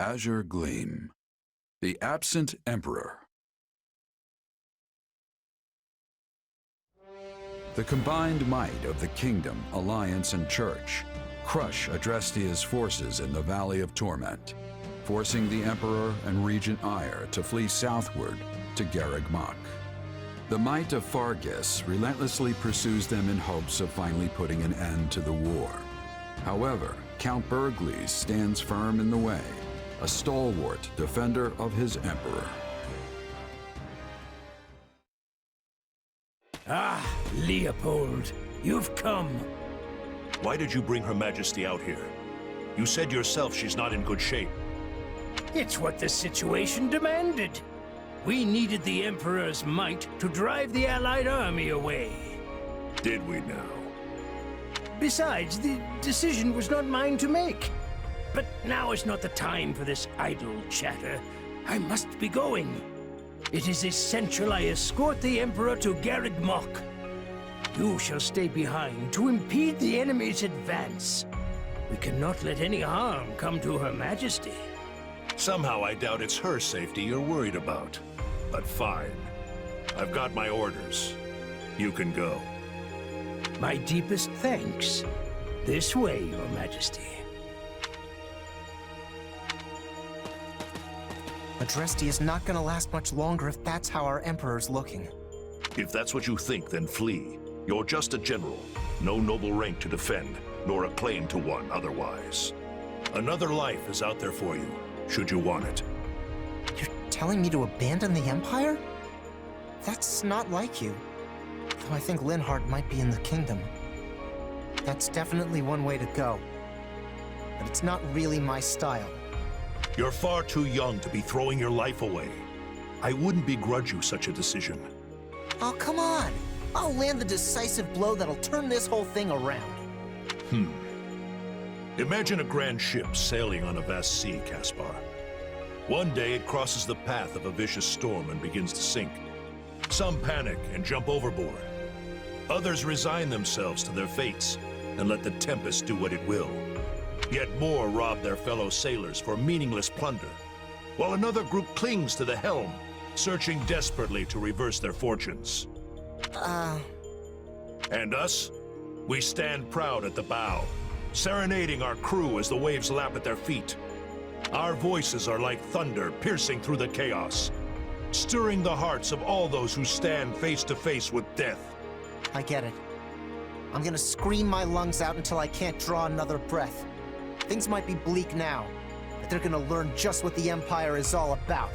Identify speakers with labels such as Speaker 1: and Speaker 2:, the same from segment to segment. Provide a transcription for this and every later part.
Speaker 1: Azure Gleam. The Absent Emperor. The combined might of the Kingdom, Alliance, and Church crush Adrestia's forces in the Valley of Torment, forcing the Emperor and Regent Ire to flee southward to Gareg Mach. The might of Fargus relentlessly pursues them in hopes of finally putting an end to the war. However, Count Bergles stands firm in the way, a stalwart defender of his Emperor.
Speaker 2: Ah, Leopold, you've come.
Speaker 3: Why did you bring Her Majesty out here? You said yourself she's not in good shape.
Speaker 2: It's what the situation demanded. We needed the Emperor's might to drive the Allied army away.
Speaker 3: Did we now?
Speaker 2: Besides, the decision was not mine to make. But now is not the time for this idle chatter. I must be going. It is essential I escort the Emperor to Gareg Mach. You shall stay behind to impede the enemy's advance. We cannot let any harm come to Her Majesty.
Speaker 3: Somehow I doubt it's her safety you're worried about. But fine. I've got my orders. You can go.
Speaker 2: My deepest thanks. This way, Your Majesty.
Speaker 4: Adresti is not gonna last much longer if that's how our Emperor's looking.
Speaker 3: If that's what you think, then flee. You're just a general. No noble rank to defend, nor a claim to one otherwise. Another life is out there for you, should you want it.
Speaker 4: You're telling me to abandon the Empire? That's not like you. Though I think Linhardt might be in the Kingdom. That's definitely one way to go. But it's not really my style.
Speaker 3: You're far too young to be throwing your life away. I wouldn't begrudge you such a decision.
Speaker 4: Oh, come on! I'll land the decisive blow that'll turn this whole thing around.
Speaker 3: Imagine a grand ship sailing on a vast sea, Caspar. One day it crosses the path of a vicious storm and begins to sink. Some panic and jump overboard. Others resign themselves to their fates and let the tempest do what it will. Yet more rob their fellow sailors for meaningless plunder, while another group clings to the helm, searching desperately to reverse their fortunes. And us? We stand proud at the bow, serenading our crew as the waves lap at their feet. Our voices are like thunder piercing through the chaos, stirring the hearts of all those who stand face to face with death.
Speaker 4: I get it. I'm gonna scream my lungs out until I can't draw another breath. Things might be bleak now, but they're gonna learn just what the Empire is all about.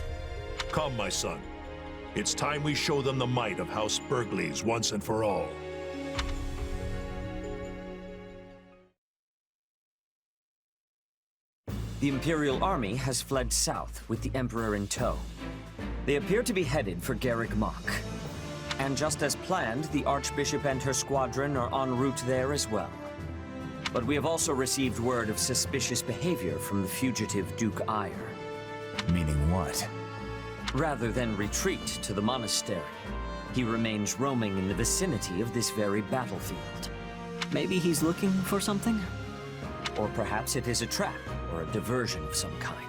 Speaker 3: Come, my son. It's time we show them the might of House Bergles once and for all.
Speaker 5: The Imperial army has fled south with the Emperor in tow. They appear to be headed for Gareg Mach. And just as planned, the Archbishop and her squadron are en route there as well. But we have also received word of suspicious behavior from the fugitive Duke Ire.
Speaker 6: Meaning what?
Speaker 5: Rather than retreat to the monastery, he remains roaming in the vicinity of this very battlefield. Maybe he's looking for something? Or perhaps it is a trap or a diversion of some kind.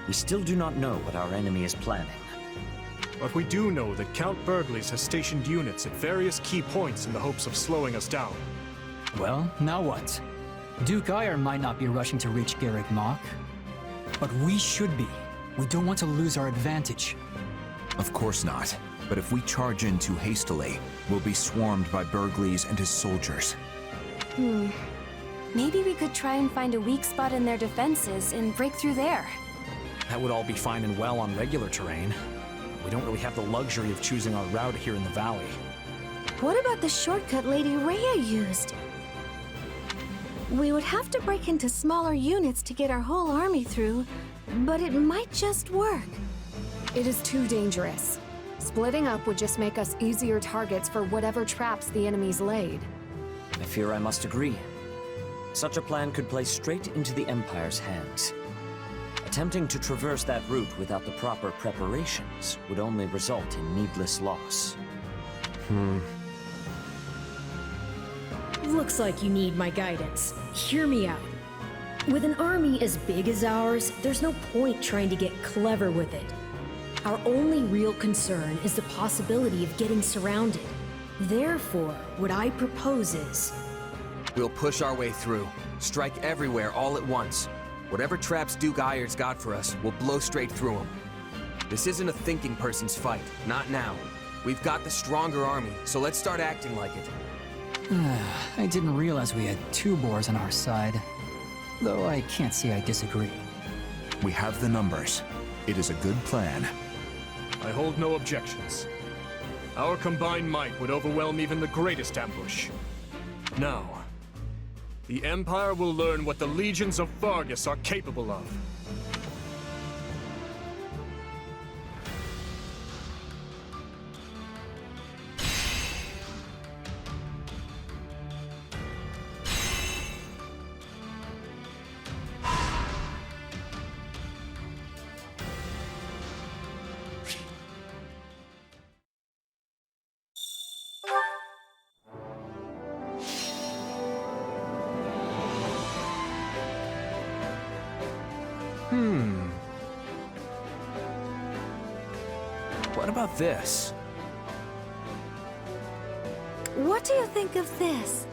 Speaker 5: We still do not know what our enemy is planning.
Speaker 7: But we do know that Count Bergles has stationed units at various key points in the hopes of slowing us down.
Speaker 8: Well, now what? Duke Ire might not be rushing to reach Gareg Mach, but we should be. We don't want to lose our advantage.
Speaker 6: Of course not. But if we charge in too hastily, we'll be swarmed by Bergles and his soldiers.
Speaker 9: Maybe we could try and find a weak spot in their defenses and break through there.
Speaker 10: That would all be fine and well on regular terrain. We don't really have the luxury of choosing our route here in the valley.
Speaker 9: What about the shortcut Lady Rhea used? We would have to break into smaller units to get our whole army through, but it might just work.
Speaker 11: It is too dangerous. Splitting up would just make us easier targets for whatever traps the enemies laid.
Speaker 5: I fear I must agree. Such a plan could play straight into the Empire's hands. Attempting to traverse that route without the proper preparations would only result in needless loss.
Speaker 12: Looks like you need my guidance. Hear me out. With an army as big as ours, there's no point trying to get clever with it. Our only real concern is the possibility of getting surrounded. Therefore, what I propose is...
Speaker 6: We'll push our way through. Strike everywhere all at once. Whatever traps Duke Ayer's got for us, we'll blow straight through them. This isn't a thinking person's fight. Not now. We've got the stronger army, so let's start acting like it.
Speaker 8: I didn't realize we had two boars on our side. Though I can't say I disagree.
Speaker 6: We have the numbers. It is a good plan.
Speaker 7: I hold no objections. Our combined might would overwhelm even the greatest ambush. Now, the Empire will learn what the legions of Vargas are capable of.
Speaker 10: What about this?
Speaker 9: What do you think of this?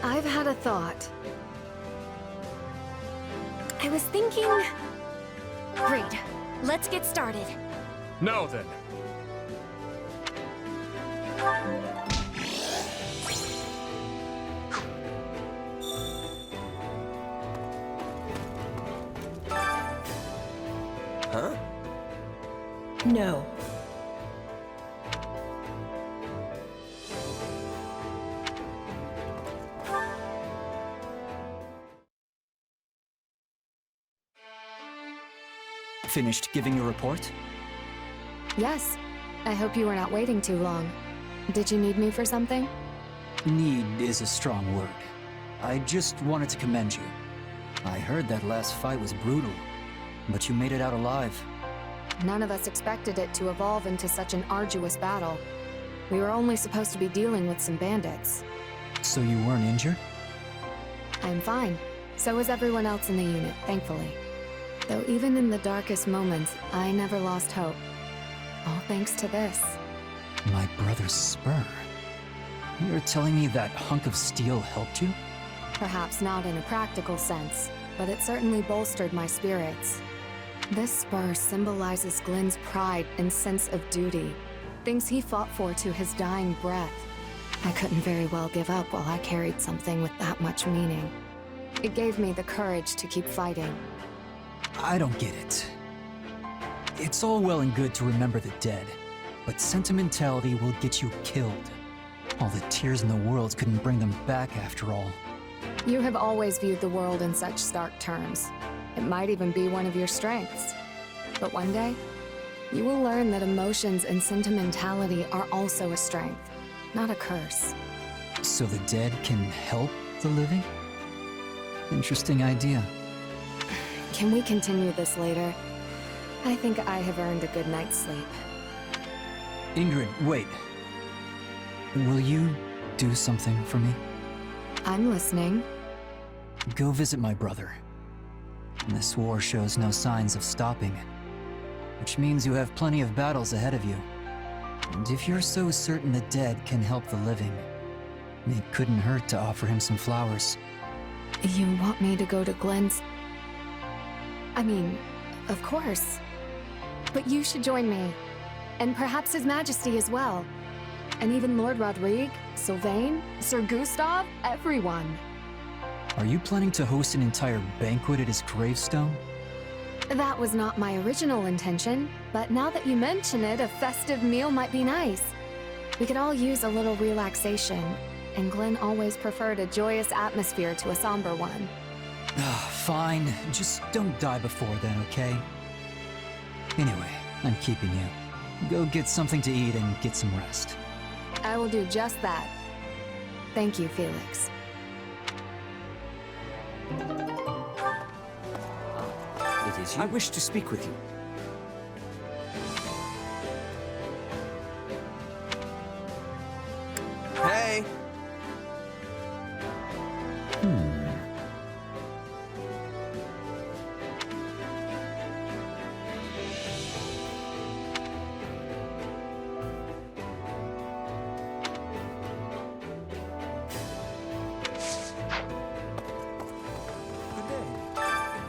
Speaker 11: I've had a thought.
Speaker 9: I was thinking... Great. Let's get started.
Speaker 7: Now then.
Speaker 6: Huh?
Speaker 12: No.
Speaker 8: Finished giving your report?
Speaker 11: Yes. I hope you were not waiting too long. Did you need me for something?
Speaker 8: Need is a strong word. I just wanted to commend you. I heard that last fight was brutal, but you made it out alive.
Speaker 11: None of us expected it to evolve into such an arduous battle. We were only supposed to be dealing with some bandits.
Speaker 8: So you weren't injured?
Speaker 11: I'm fine. So is everyone else in the unit, thankfully. Though even in the darkest moments, I never lost hope. All thanks to this.
Speaker 8: My brother's spur. You're telling me that hunk of steel helped you?
Speaker 11: Perhaps not in a practical sense, but it certainly bolstered my spirits. This spur symbolizes Glenn's pride and sense of duty, things he fought for to his dying breath. I couldn't very well give up while I carried something with that much meaning. It gave me the courage to keep fighting.
Speaker 8: I don't get it. It's all well and good to remember the dead, but sentimentality will get you killed. All the tears in the world couldn't bring them back after all.
Speaker 11: You have always viewed the world in such stark terms. It might even be one of your strengths. But one day, you will learn that emotions and sentimentality are also a strength, not a curse.
Speaker 8: So the dead can help the living? Interesting idea.
Speaker 11: Can we continue this later? I think I have earned a good night's sleep.
Speaker 8: Ingrid, wait. Will you do something for me?
Speaker 11: I'm listening.
Speaker 8: Go visit my brother. This war shows no signs of stopping, which means you have plenty of battles ahead of you. And if you're so certain the dead can help the living, it couldn't hurt to offer him some flowers.
Speaker 11: You want me to go to Glenn's? I mean, of course. But you should join me. And perhaps His Majesty as well. And even Lord Rodrigue, Sylvain, Sir Gustav, everyone.
Speaker 8: Are you planning to host an entire banquet at his gravestone?
Speaker 11: That was not my original intention, but now that you mention it, a festive meal might be nice. We could all use a little relaxation, and Glenn always preferred a joyous atmosphere to a somber one.
Speaker 8: Fine, just don't die before then, okay? Anyway, I'm keeping you. Go get something to eat and get some rest.
Speaker 11: I will do just that. Thank you, Felix.
Speaker 5: It is you. I wish to speak with you.
Speaker 6: Hey!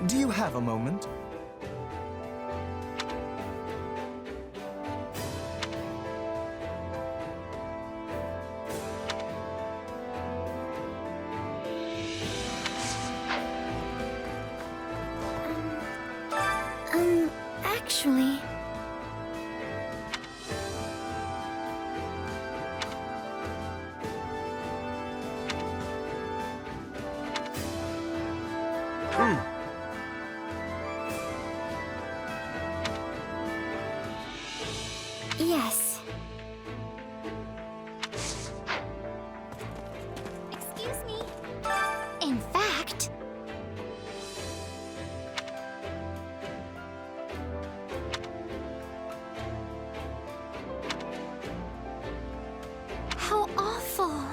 Speaker 4: Do you have a moment?
Speaker 9: Actually... Yes. Excuse me. In fact... How awful.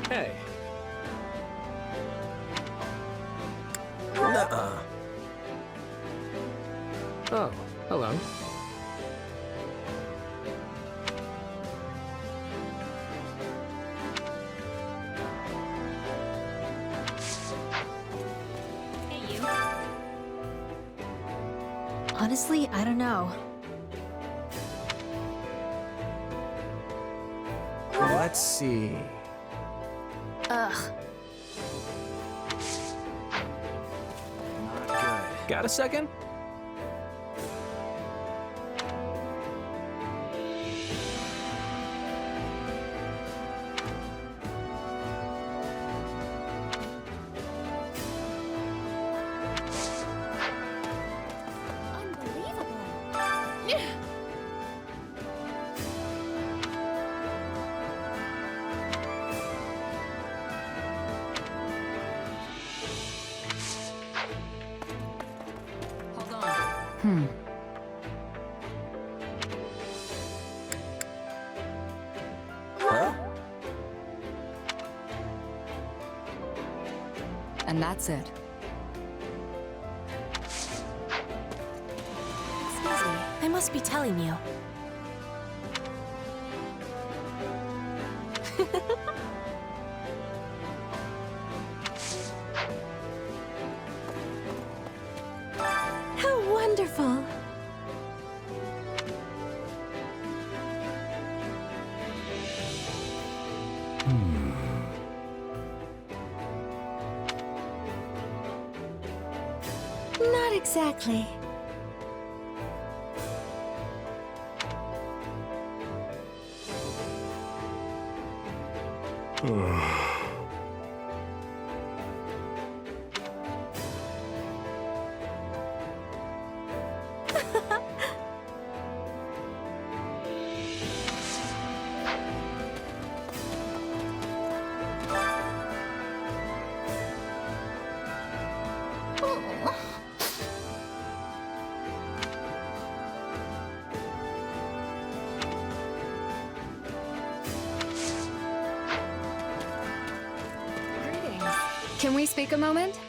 Speaker 10: Hey.
Speaker 6: Nuh-uh.
Speaker 10: Oh, hello.
Speaker 9: Hey, you.
Speaker 11: Honestly, I don't know.
Speaker 6: Let's see.
Speaker 11: Ugh.
Speaker 10: Not good. Got a second?
Speaker 9: Unbelievable.
Speaker 6: Huh?
Speaker 11: And that's it.
Speaker 9: Excuse me. I must be telling you. How wonderful. Not exactly.
Speaker 11: Greetings. Can we speak a moment?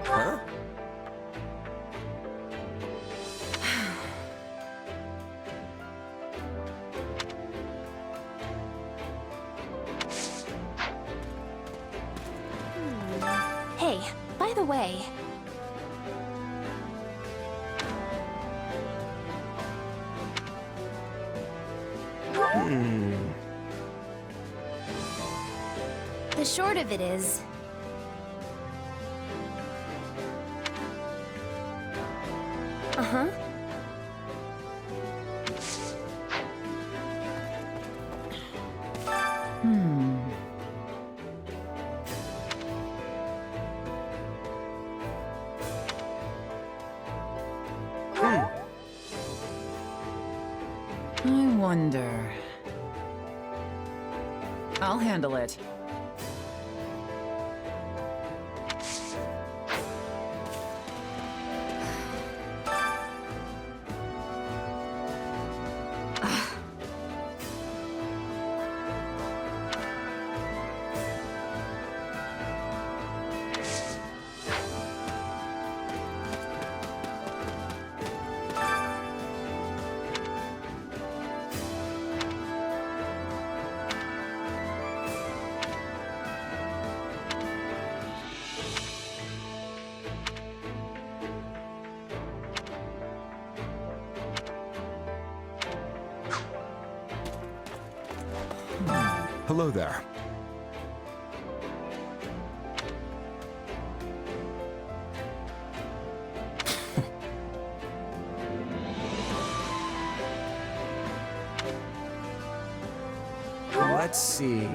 Speaker 6: Huh?
Speaker 9: Hey, by the way, the short of it is... Uh-huh.
Speaker 13: I wonder... I'll handle it.
Speaker 1: Hello there.
Speaker 6: Let's see.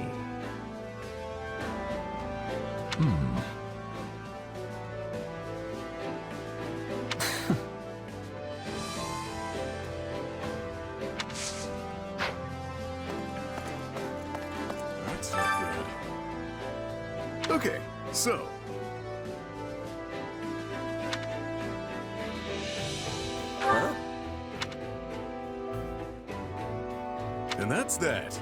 Speaker 7: That's not good. Okay, so.
Speaker 6: Huh?
Speaker 7: And that's that.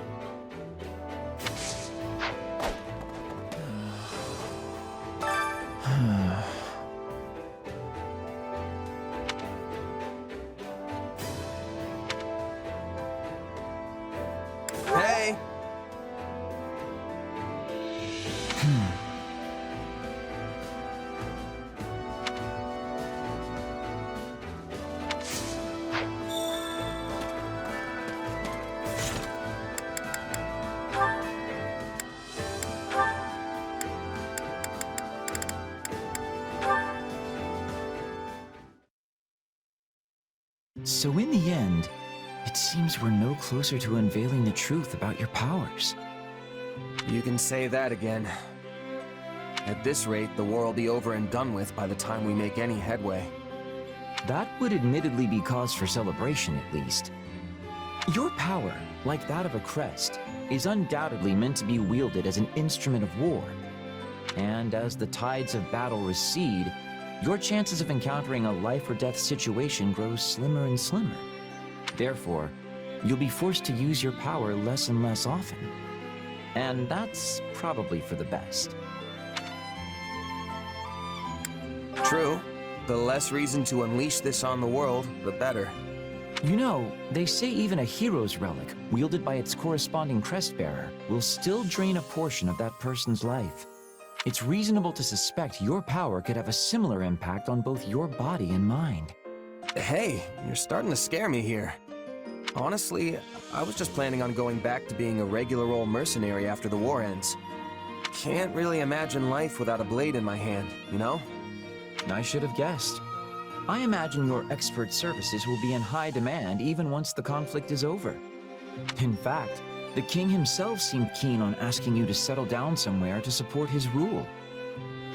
Speaker 6: Hey!
Speaker 14: So in the end, it seems we're no closer to unveiling the truth about your powers.
Speaker 6: You can say that again. At this rate, the war will be over and done with by the time we make any headway.
Speaker 14: That would admittedly be cause for celebration, at least. Your power, like that of a crest, is undoubtedly meant to be wielded as an instrument of war. And as the tides of battle recede, your chances of encountering a life-or-death situation grows slimmer and slimmer. Therefore, you'll be forced to use your power less and less often. And that's probably for the best.
Speaker 6: True. The less reason to unleash this on the world, the better.
Speaker 14: You know, they say even a hero's relic, wielded by its corresponding crest-bearer, will still drain a portion of that person's life. It's reasonable to suspect your power could have a similar impact on both your body and mind.
Speaker 6: Hey, you're starting to scare me here. Honestly, I was just planning on going back to being a regular old mercenary after the war ends. Can't really imagine life without a blade in my hand, you know?
Speaker 14: I should have guessed. I imagine your expert services will be in high demand even once the conflict is over. In fact, the king himself seemed keen on asking you to settle down somewhere to support his rule.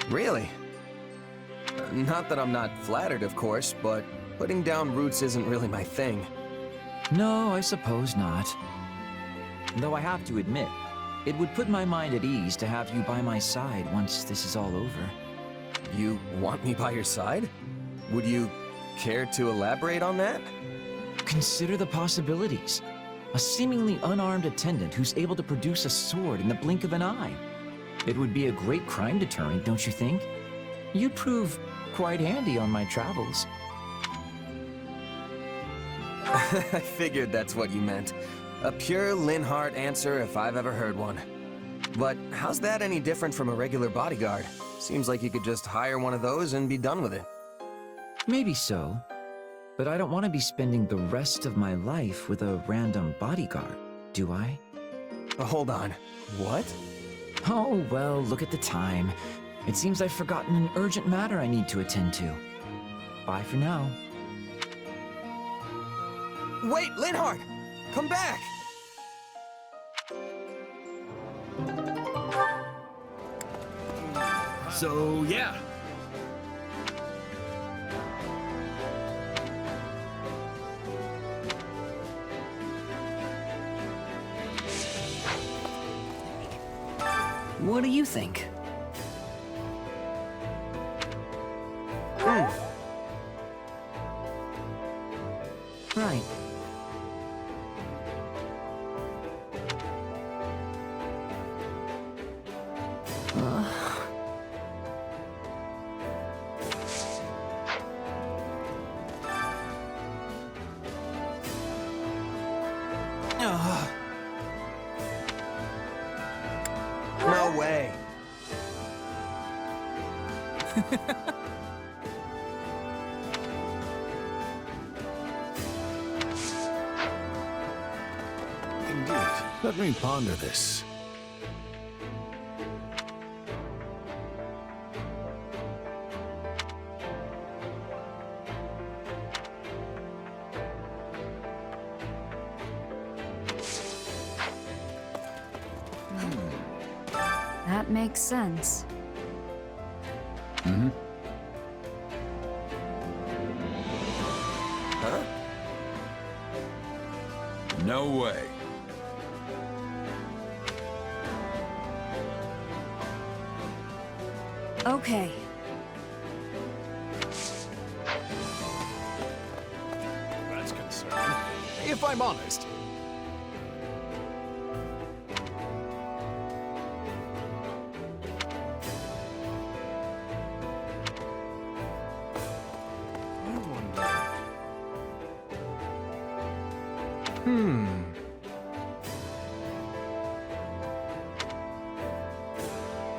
Speaker 6: Really? Not that I'm not flattered, of course, but putting down roots isn't really my thing.
Speaker 14: No, I suppose not. Though I have to admit, it would put my mind at ease to have you by my side once this is all over.
Speaker 6: You want me by your side? Would you care to elaborate on that?
Speaker 14: Consider the possibilities. A seemingly unarmed attendant who's able to produce a sword in the blink of an eye. It would be a great crime deterrent, don't you think? You'd prove quite handy on my travels.
Speaker 6: I figured that's what you meant. A pure Linhardt answer if I've ever heard one. But how's that any different from a regular bodyguard? Seems like you could just hire one of those and be done with it.
Speaker 14: Maybe so. But I don't want to be spending the rest of my life with a random bodyguard, do I?
Speaker 6: Hold on. What?
Speaker 14: Oh, well, look at the time. It seems I've forgotten an urgent matter I need to attend to. Bye for now.
Speaker 6: Wait, Linhardt! Come back!
Speaker 7: So, yeah.
Speaker 13: What do you think?
Speaker 14: Right.
Speaker 6: No way.
Speaker 3: Indeed. Let me ponder this.
Speaker 11: That makes sense.
Speaker 1: Mm-hmm.
Speaker 6: Huh?
Speaker 1: No way.
Speaker 11: Okay.
Speaker 7: That's concerning. If I'm honest.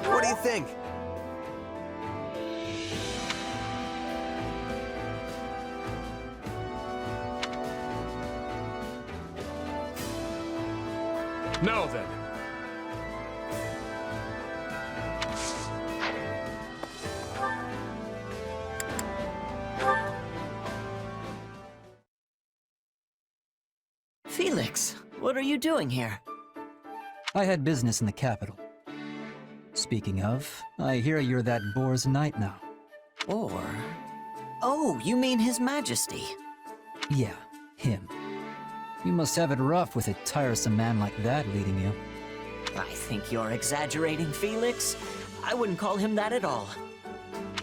Speaker 6: What do you think?
Speaker 7: Now then.
Speaker 15: Felix, what are you doing here?
Speaker 8: I had business in the capital. Speaking of, I hear you're that boar's knight now.
Speaker 15: Or... Oh, you mean His Majesty.
Speaker 8: Yeah, him. You must have it rough with a tiresome man like that leading you.
Speaker 15: I think you're exaggerating, Felix. I wouldn't call him that at all.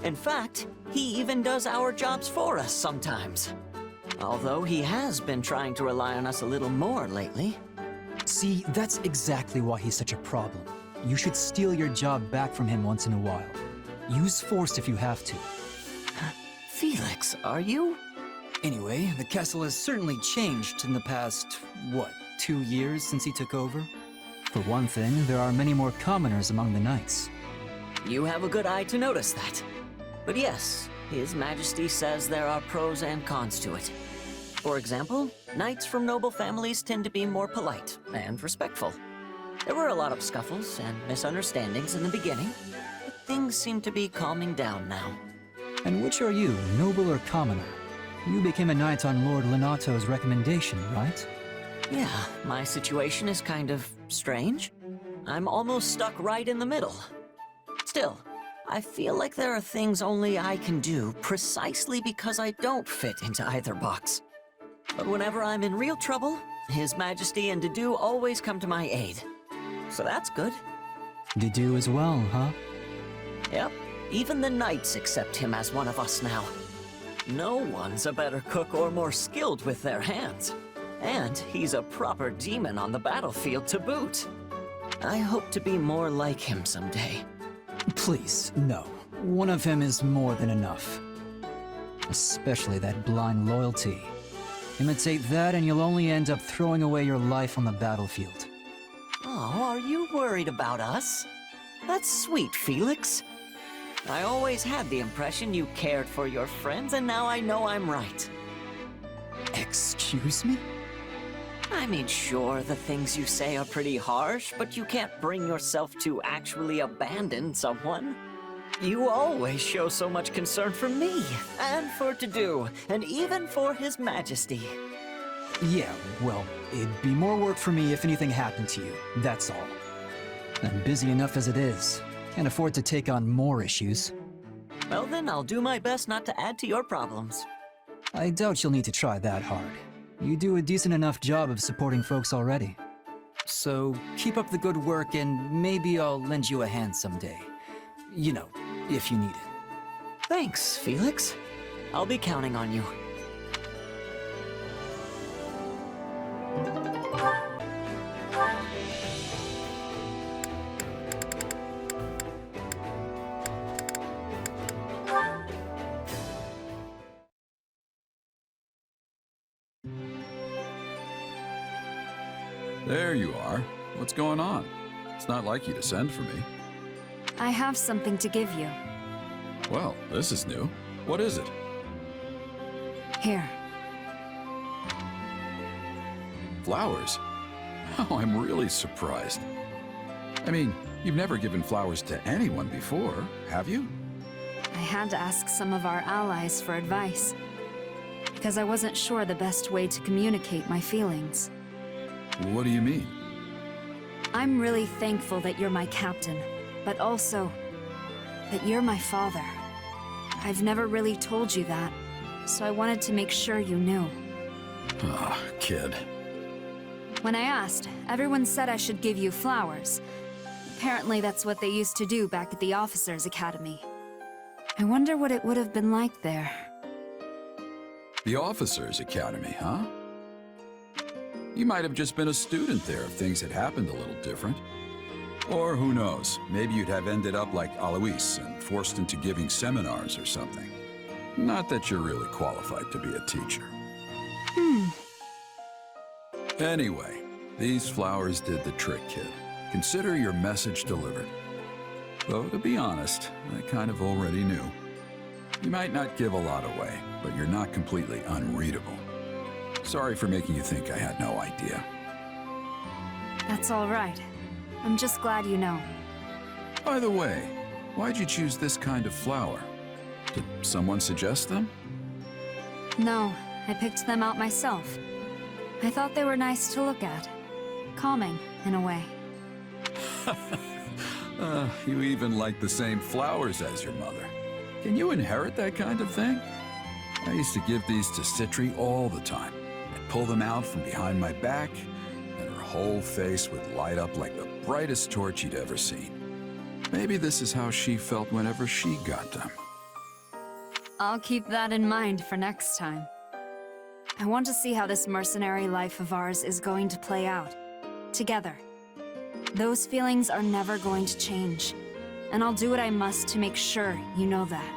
Speaker 15: In fact, he even does our jobs for us sometimes. Although he has been trying to rely on us a little more lately.
Speaker 8: See, that's exactly why he's such a problem. You should steal your job back from him once in a while. Use force if you have to.
Speaker 15: Felix, are you?
Speaker 8: Anyway, the castle has certainly changed in the past, what, 2 years since he took over? For one thing, there are many more commoners among the knights.
Speaker 15: You have a good eye to notice that. But yes, His Majesty says there are pros and cons to it. For example, knights from noble families tend to be more polite and respectful. There were a lot of scuffles and misunderstandings in the beginning, but things seem to be calming down now.
Speaker 8: And which are you, noble or commoner? You became a knight on Lord Lenato's recommendation, right?
Speaker 15: Yeah, my situation is kind of strange. I'm almost stuck right in the middle. Still, I feel like there are things only I can do precisely because I don't fit into either box. But whenever I'm in real trouble, His Majesty and Dedue always come to my aid. So that's good.
Speaker 8: Dedue as well, huh?
Speaker 15: Yep, even the knights accept him as one of us now. No one's a better cook or more skilled with their hands. And he's a proper demon on the battlefield to boot. I hope to be more like him someday.
Speaker 8: Please, no. One of him is more than enough. Especially that blind loyalty. Imitate that and you'll only end up throwing away your life on the battlefield.
Speaker 15: Oh, are you worried about us? That's sweet, Felix. I always had the impression you cared for your friends, and now I know I'm right.
Speaker 8: Excuse me?
Speaker 15: I mean, sure, the things you say are pretty harsh, but you can't bring yourself to actually abandon someone. You always show so much concern for me, and for Dedue, and even for His Majesty.
Speaker 8: Yeah, well, it'd be more work for me if anything happened to you, that's all. I'm busy enough as it is. Can't afford to take on more issues.
Speaker 15: Well then, I'll do my best not to add to your problems.
Speaker 8: I doubt you'll need to try that hard. You do a decent enough job of supporting folks already. So, keep up the good work and maybe I'll lend you a hand someday. You know, if you need it.
Speaker 15: Thanks, Felix. I'll be counting on you.
Speaker 1: There you are. What's going on? It's not like you to send for me.
Speaker 11: I have something to give you.
Speaker 1: Well, this is new. What is it?
Speaker 11: Here.
Speaker 1: Flowers? Oh, I'm really surprised. I mean, you've never given flowers to anyone before, have you?
Speaker 11: I had to ask some of our allies for advice, because I wasn't sure the best way to communicate my feelings.
Speaker 1: What do you mean?
Speaker 11: I'm really thankful that you're my captain, but also that you're my father. I've never really told you that, so I wanted to make sure you knew.
Speaker 1: Ah, kid.
Speaker 11: When I asked, everyone said I should give you flowers. Apparently that's what they used to do back at the Officers' Academy. I wonder what it would have been like there.
Speaker 1: The Officers' Academy, huh? You might have just been a student there if things had happened a little different. Or who knows, maybe you'd have ended up like Alois and forced into giving seminars or something. Not that you're really qualified to be a teacher. Anyway, these flowers did the trick, kid. Consider your message delivered. Though, to be honest, I kind of already knew. You might not give a lot away, but you're not completely unreadable. Sorry for making you think I had no idea.
Speaker 11: That's all right. I'm just glad you know.
Speaker 1: By the way, why'd you choose this kind of flower? Did someone suggest them?
Speaker 11: No, I picked them out myself. I thought they were nice to look at. Calming, in a way.
Speaker 1: You even like the same flowers as your mother. Can you inherit that kind of thing? I used to give these to Citri all the time. I'd pull them out from behind my back, and her whole face would light up like the brightest torch you'd ever seen. Maybe this is how she felt whenever she got them.
Speaker 11: I'll keep that in mind for next time. I want to see how this mercenary life of ours is going to play out. Together. Those feelings are never going to change. And I'll do what I must to make sure you know that.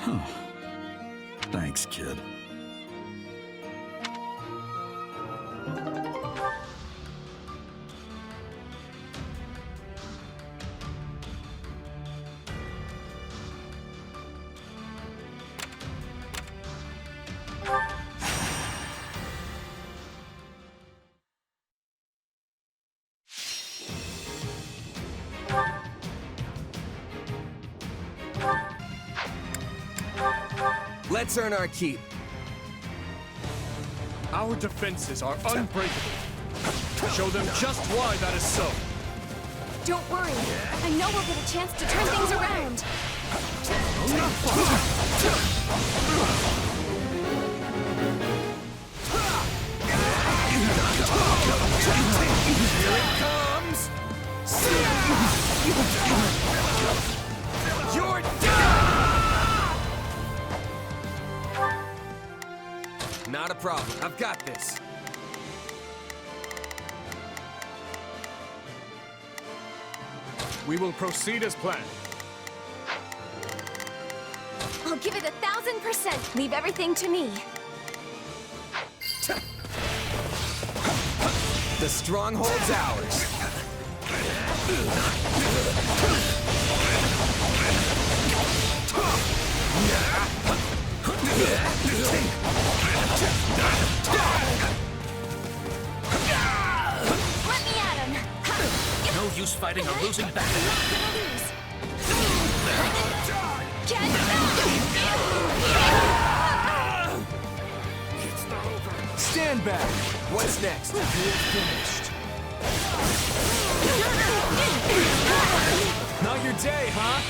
Speaker 1: Huh. Thanks, kid.
Speaker 6: Let's earn our keep.
Speaker 7: Our defenses are unbreakable. Show them just why that is so.
Speaker 9: Don't worry. I know we'll get a chance to turn things around.
Speaker 6: Here it comes! You're done! Not a problem. I've got this.
Speaker 7: We will proceed as planned.
Speaker 9: I'll give it 1,000%. Leave everything to me.
Speaker 6: The stronghold's ours.
Speaker 9: Let me at him.
Speaker 2: No use fighting a losing battle.
Speaker 9: Get back!
Speaker 6: Stand back. What's next?
Speaker 7: You're finished.
Speaker 6: Not your day, huh?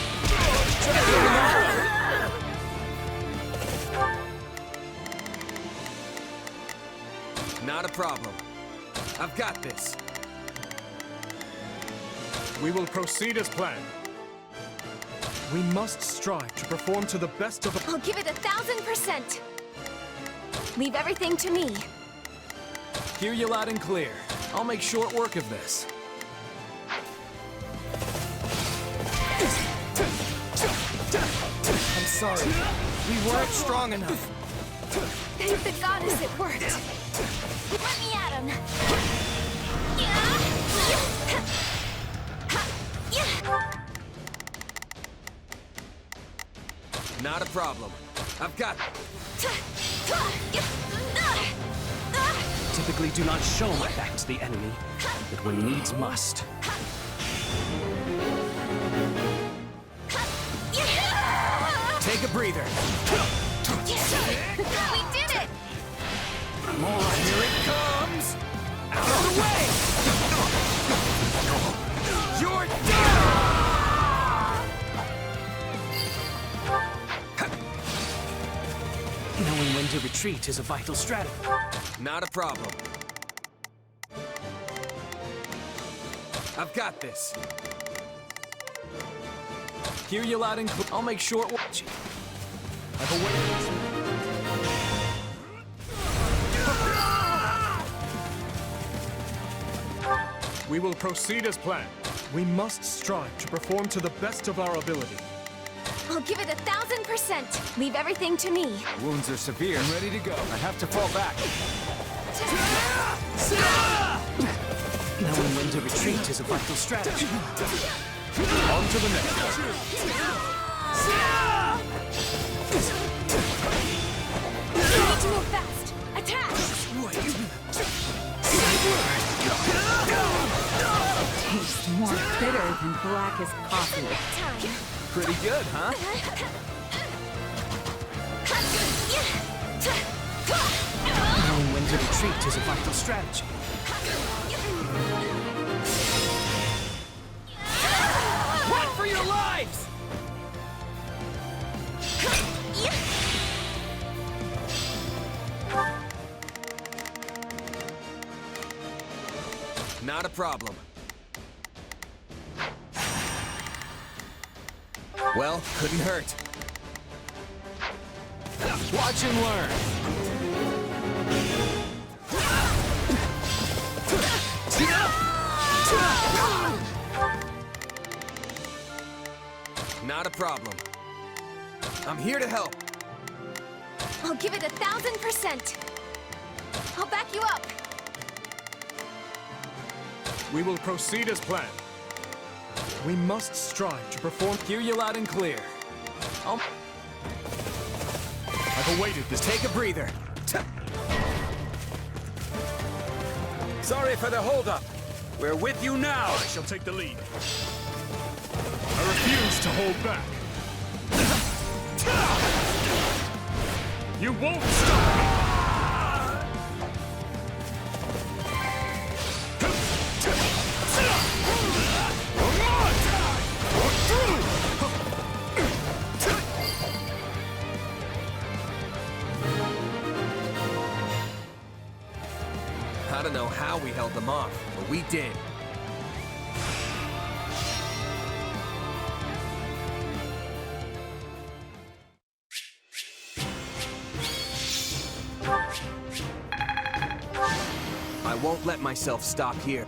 Speaker 6: Not a problem. I've got this.
Speaker 7: We will proceed as planned. We must strive to perform to the best of
Speaker 9: I'll give it 1,000%. Leave everything to me.
Speaker 10: Hear you loud and clear. I'll make short work of this.
Speaker 4: I'm sorry. We weren't strong enough.
Speaker 9: Thank the goddess it worked. Let me at him.
Speaker 6: Not a problem. I've got
Speaker 10: Typically do not show my back to the enemy, but when needs must.
Speaker 6: Take a breather.
Speaker 9: We did it!
Speaker 6: More, here it comes! Out of the way! You're done!
Speaker 2: Knowing when to retreat is a vital strategy.
Speaker 6: Not a problem. I've got this.
Speaker 10: Hear you loud and clear. I'll make short work. I've awaited.
Speaker 7: We will proceed as planned. We must strive to perform to the best of our ability.
Speaker 9: I'll give it 1000%. Leave everything to me.
Speaker 6: Wounds are severe. I'm ready to go. I have to fall back.
Speaker 2: Knowing when to retreat is a vital strategy.
Speaker 7: On to the next one.
Speaker 9: We need to move fast. Attack!
Speaker 13: Tastes more bitter than blackest coffee.
Speaker 6: Pretty good, huh?
Speaker 2: Knowing when to retreat is a vital strategy.
Speaker 6: Run for your lives! Not a problem. Well, couldn't hurt.
Speaker 10: Watch and learn.
Speaker 6: Not a problem. I'm here to help.
Speaker 9: I'll give it 1000%. I'll back you up.
Speaker 7: We will proceed as planned. We must strive to perform.
Speaker 10: Hear you loud and clear.
Speaker 7: I've awaited this.
Speaker 6: Take a breather. Sorry for the holdup. We're with you now.
Speaker 7: I shall take the lead. I refuse to hold back. You won't stop me!
Speaker 6: I don't know how we held them off, but we did. I won't let myself stop here.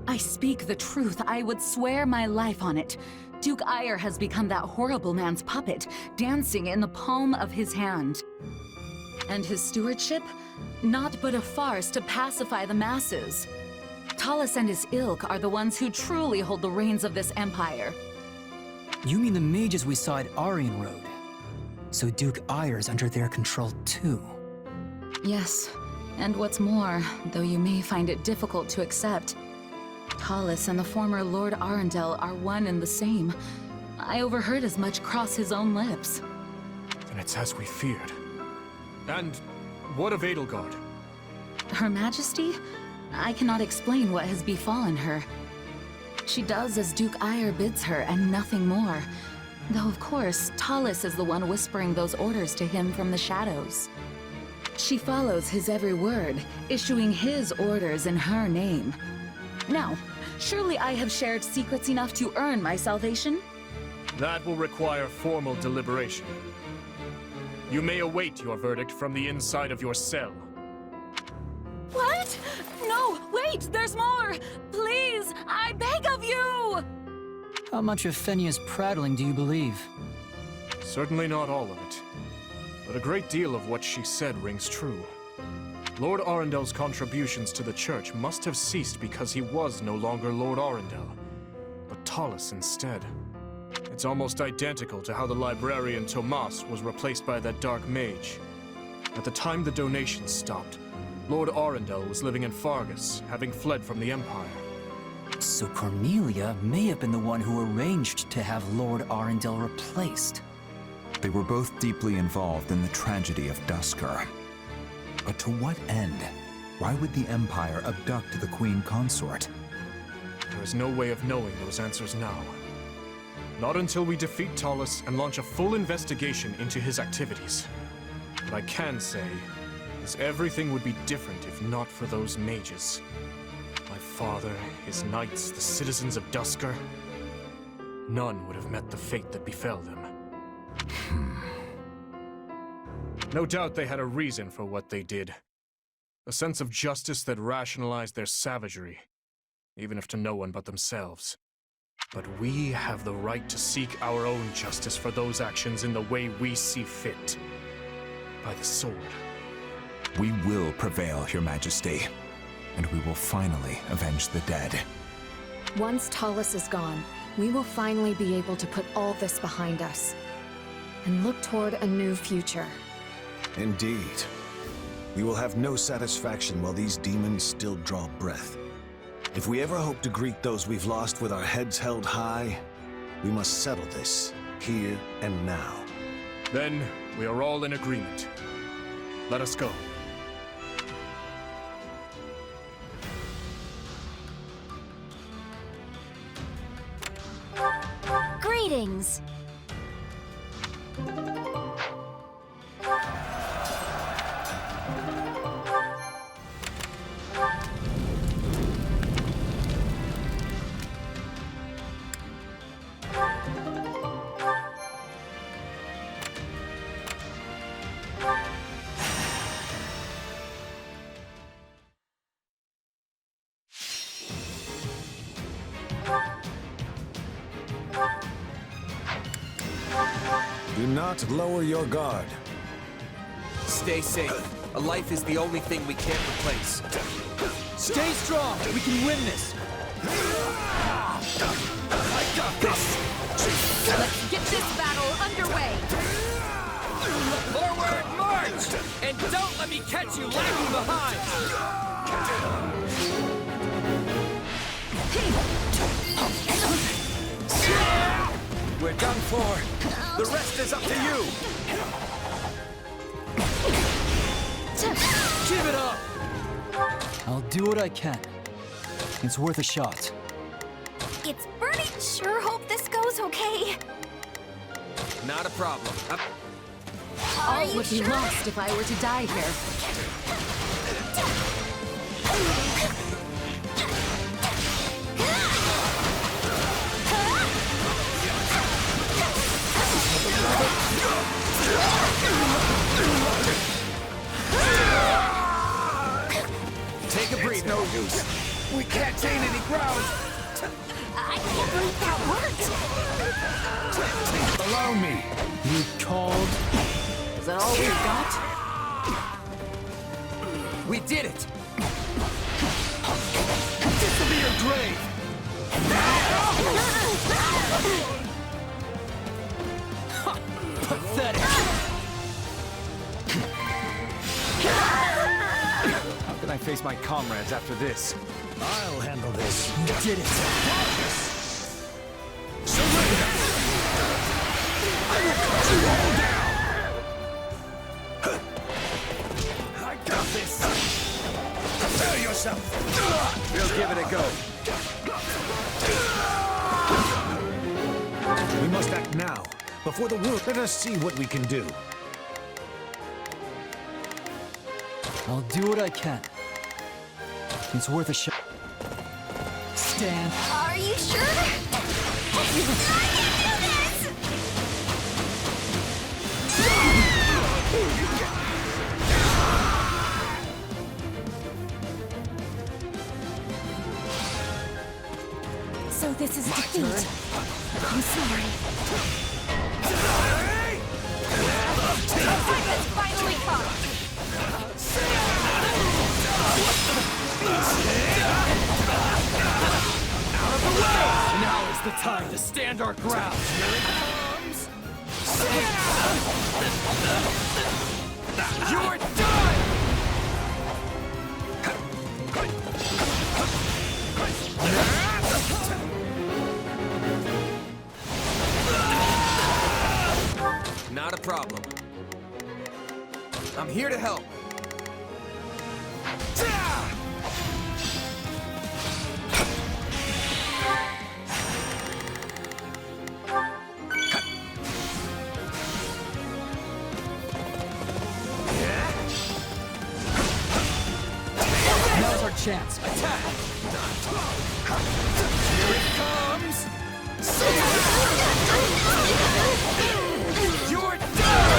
Speaker 13: I speak the truth. I would swear my life on it. Duke Ire has become that horrible man's puppet, dancing in the palm of his hand. And his stewardship? Naught but a farce to pacify the masses. Talus and his ilk are the ones who truly hold the reins of this empire.
Speaker 8: You mean the mages we saw at Aryan Road? So Duke Ire's under their control too?
Speaker 13: Yes, and what's more, though you may find it difficult to accept, Talus and the former Lord Arundel are one and the same. I overheard as much cross his own lips.
Speaker 7: Then it's as we feared. And what of Edelgard?
Speaker 13: Her Majesty? I cannot explain what has befallen her. She does as Duke Ire bids her and nothing more. Though of course, Talus is the one whispering those orders to him from the shadows. She follows his every word, issuing his orders in her name. Now, surely I have shared secrets enough to earn my salvation?
Speaker 7: That will require formal deliberation. You may await your verdict from the inside of your cell.
Speaker 13: What? No, wait, there's more! Please, I beg of you!
Speaker 8: How much of Fenia's prattling do you believe?
Speaker 7: Certainly not all of it. But a great deal of what she said rings true. Lord Arendel's contributions to the church must have ceased because he was no longer Lord Arendel, but Talus instead. It's almost identical to how the librarian Tomas was replaced by that dark mage. At the time the donations stopped, Lord Arendel was living in Fargus, having fled from the Empire.
Speaker 8: So Cornelia may have been the one who arranged to have Lord Arendel replaced.
Speaker 16: They were both deeply involved in the tragedy of Duscur. But to what end? Why would the Empire abduct the Queen Consort?
Speaker 7: There is no way of knowing those answers now. Not until we defeat Talus and launch a full investigation into his activities. What I can say is everything would be different if not for those mages. My father, his knights, the citizens of Duscur. None would have met the fate that befell them. No doubt they had a reason for what they did. A sense of justice that rationalized their savagery, even if to no one but themselves. But we have the right to seek our own justice for those actions in the way we see fit. By the sword.
Speaker 16: We will prevail, Your Majesty, and we will finally avenge the dead.
Speaker 11: Once Talus is gone, we will finally be able to put all this behind us and look toward a new future.
Speaker 17: Indeed. We will have no satisfaction while these demons still draw breath. If we ever hope to greet those we've lost with our heads held high, we must settle this, here and now.
Speaker 7: Then, we are all in agreement. Let us go.
Speaker 9: Greetings!
Speaker 17: Do not lower your guard.
Speaker 6: Stay safe. A life is the only thing we can't replace.
Speaker 8: Stay strong! We can win this!
Speaker 6: I got this!
Speaker 13: Let's get this battle underway!
Speaker 6: Forward, march! And don't let me catch you lagging behind! We're done for. The rest is up to you. Give it up!
Speaker 8: I'll do what I can. It's worth a shot.
Speaker 9: It's Bernie. Sure hope this goes okay.
Speaker 6: Not a problem.
Speaker 13: All would be lost if I were to die here.
Speaker 6: Take a breather.
Speaker 2: No use. We can't gain any ground.
Speaker 9: I can't believe that worked.
Speaker 2: Allow me.
Speaker 8: You called?
Speaker 13: Is that all we've got?
Speaker 6: We did it!
Speaker 2: This will be your grave.
Speaker 8: Pathetic.
Speaker 10: How can I face my comrades after this?
Speaker 2: I'll handle this.
Speaker 8: You did it.
Speaker 2: Surrender! I will cut you all down! I got this! Prepare yourself!
Speaker 10: We'll give it a go.
Speaker 17: We must act now, before the world. Let us see what we can do.
Speaker 8: I'll do what I can. It's worth a shot. Stand.
Speaker 9: Are you sure? I can do this! So this is defeat. I'm sorry. Looks like it's finally caught.
Speaker 7: the time to stand our ground. Here it comes! You're done!
Speaker 6: Not a problem. I'm here to help.
Speaker 8: Now's our chance.
Speaker 6: Attack!
Speaker 7: Here it comes! You're done!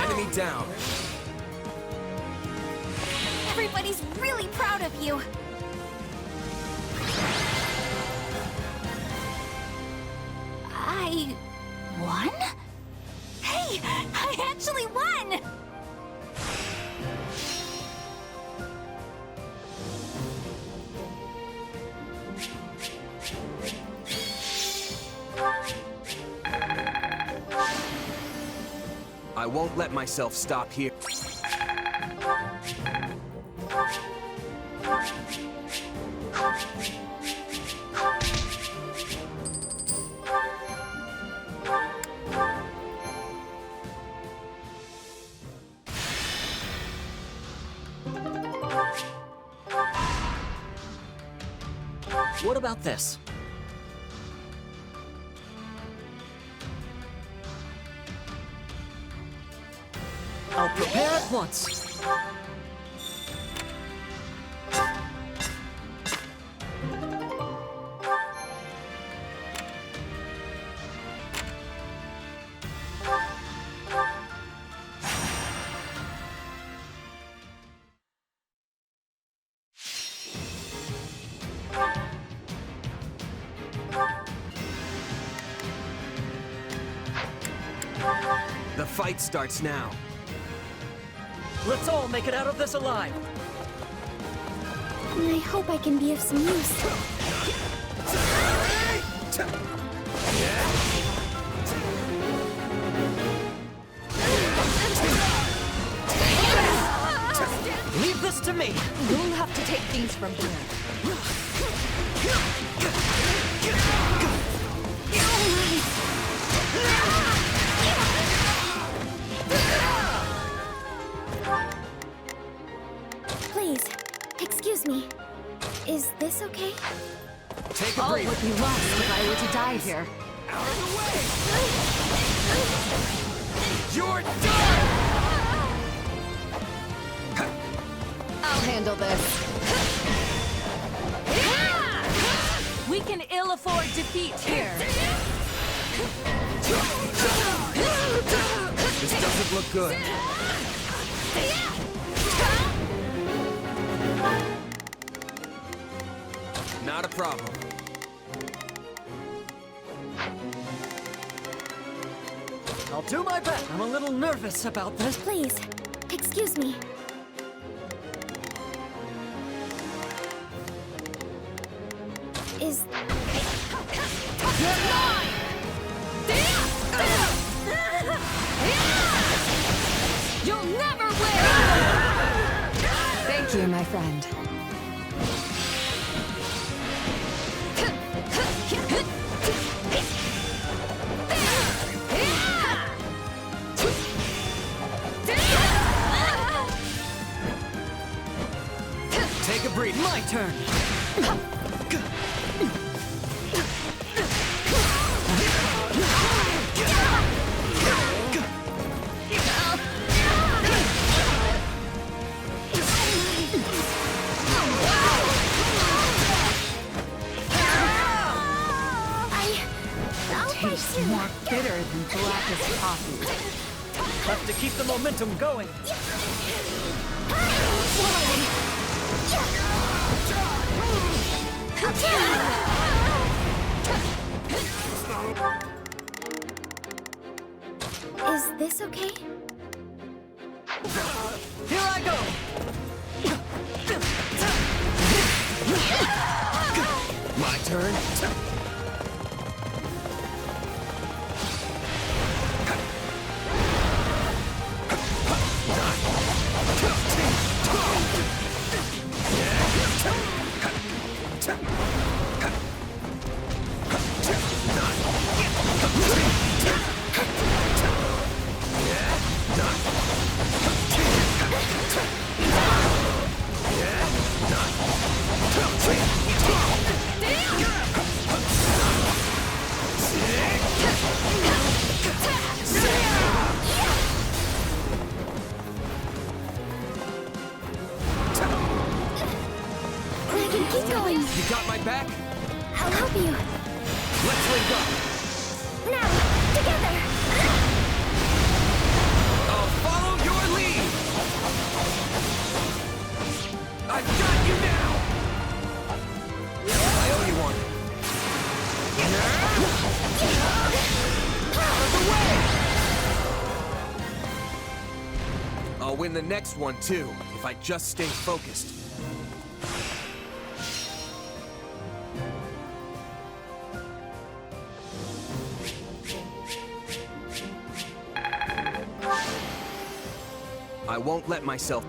Speaker 6: Enemy down.
Speaker 9: Everybody's really proud of you. I won? Hey, I actually won!
Speaker 6: I won't let myself stop here.
Speaker 15: What about this? I'll prepare at once.
Speaker 6: The fight starts now.
Speaker 15: Let's all make it out of this alive.
Speaker 9: I hope I can be of some use.
Speaker 15: Leave this to me.
Speaker 13: You'll have to take things from here.
Speaker 9: Please, excuse me. Is this okay?
Speaker 6: Take a
Speaker 13: All
Speaker 6: breather.
Speaker 13: would be lost if I were to die here.
Speaker 7: Out of the way! You're done!
Speaker 13: I'll handle this. We can ill afford defeat here.
Speaker 6: This doesn't look good. Not a problem.
Speaker 15: I'll do my best. I'm a little nervous about this.
Speaker 9: Please, excuse me. Is...
Speaker 13: You're mine! You'll never win! Thank you, my friend.
Speaker 6: Take a breather.
Speaker 15: My turn.
Speaker 13: Tastes more bitter than blackest coffee.
Speaker 15: Have to keep the momentum going.
Speaker 9: Is this okay?
Speaker 15: Here I go!
Speaker 6: My turn?
Speaker 9: Keep going.
Speaker 6: You got my back?
Speaker 9: I'll help you.
Speaker 6: Let's link up.
Speaker 9: Now, together.
Speaker 6: I'll follow your lead. I've got you now. I owe you one. Out of the way! I'll win the next one too, if I just stay focused. I won't let myself...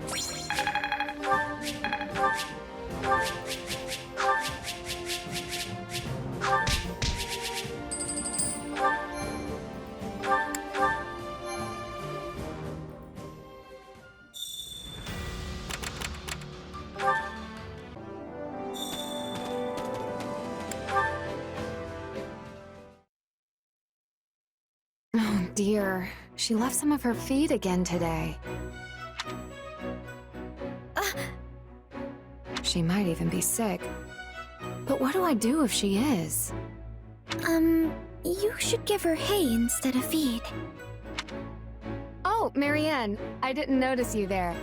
Speaker 11: Oh dear, she left some of her feed again today. She might even be sick. But what do I do if she is?
Speaker 9: You should give her hay instead of feed.
Speaker 11: Oh, Marianne, I didn't notice you there.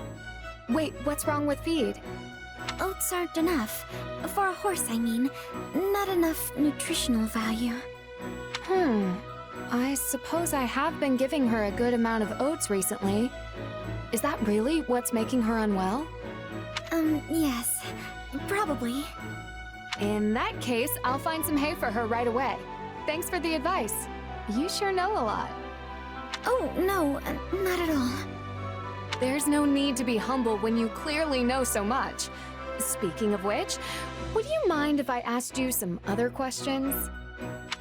Speaker 11: Wait, what's wrong with feed?
Speaker 9: Oats aren't enough. For a horse, I mean. Not enough nutritional value.
Speaker 11: I suppose I have been giving her a good amount of oats recently. Is that really what's making her unwell?
Speaker 9: Yes. Probably.
Speaker 11: In that case, I'll find some hay for her right away. Thanks for the advice. You sure know a lot.
Speaker 9: Oh, no, not at all.
Speaker 11: There's no need to be humble when you clearly know so much. Speaking of which, would you mind if I asked you some other questions?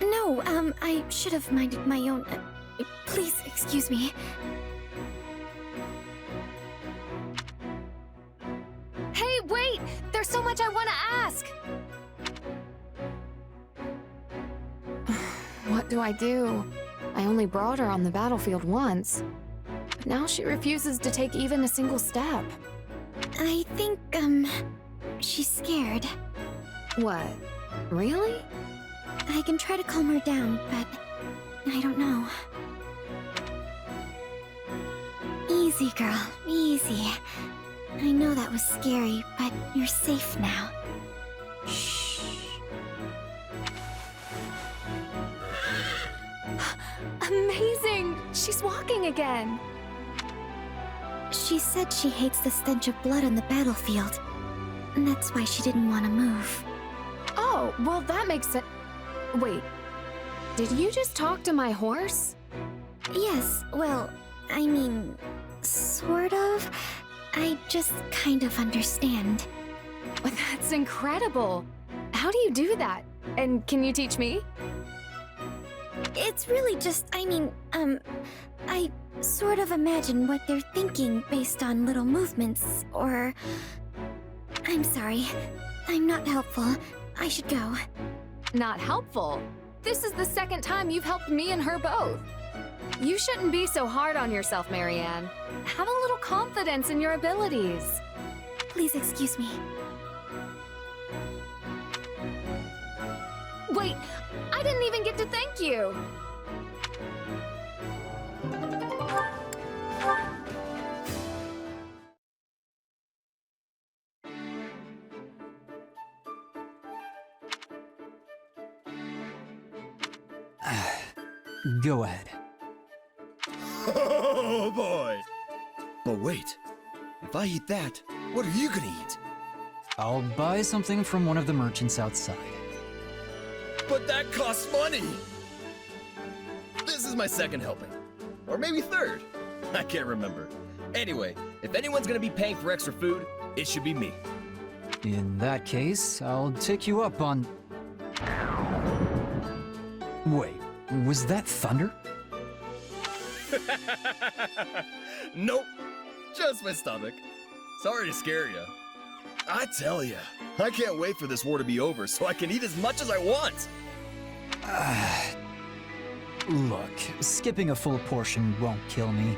Speaker 9: No, I should have minded my own... please, excuse me.
Speaker 11: Hey, wait! There's so much I want to ask! What do I do? I only brought her on the battlefield once. But now she refuses to take even a single step.
Speaker 9: I think, she's scared.
Speaker 11: What? Really?
Speaker 9: I can try to calm her down, but I don't know. Easy, girl, easy. I know that was scary, but you're safe now. Shh.
Speaker 11: Amazing! She's walking again!
Speaker 9: She said she hates the stench of blood on the battlefield. And that's why she didn't want to move.
Speaker 11: Oh, well that makes sense. Wait, did you just talk to my horse?
Speaker 9: Yes, well, I mean, sort of. I just kind of understand.
Speaker 11: That's incredible. How do you do that? And can you teach me?
Speaker 9: It's really just, I sort of imagine what they're thinking based on little movements, or... I'm sorry. I'm not helpful. I should go.
Speaker 11: Not helpful? This is the second time you've helped me and her both. You shouldn't be so hard on yourself, Marianne. Have a little confidence in your abilities.
Speaker 9: Please excuse me.
Speaker 11: Wait, I didn't even get to thank you!
Speaker 8: Go ahead.
Speaker 3: Oh boy!
Speaker 18: But wait, if I eat that, what are you gonna eat?
Speaker 8: I'll buy something from one of the merchants outside.
Speaker 18: But that costs money! This is my second helping. Or maybe third. I can't remember. Anyway, if anyone's gonna be paying for extra food, it should be me.
Speaker 8: In that case, I'll take you up on... Wait, was that thunder?
Speaker 18: Nope, just my stomach. Sorry to scare you. I tell ya, I can't wait for this war to be over so I can eat as much as I want.
Speaker 8: Look, skipping a full portion won't kill me.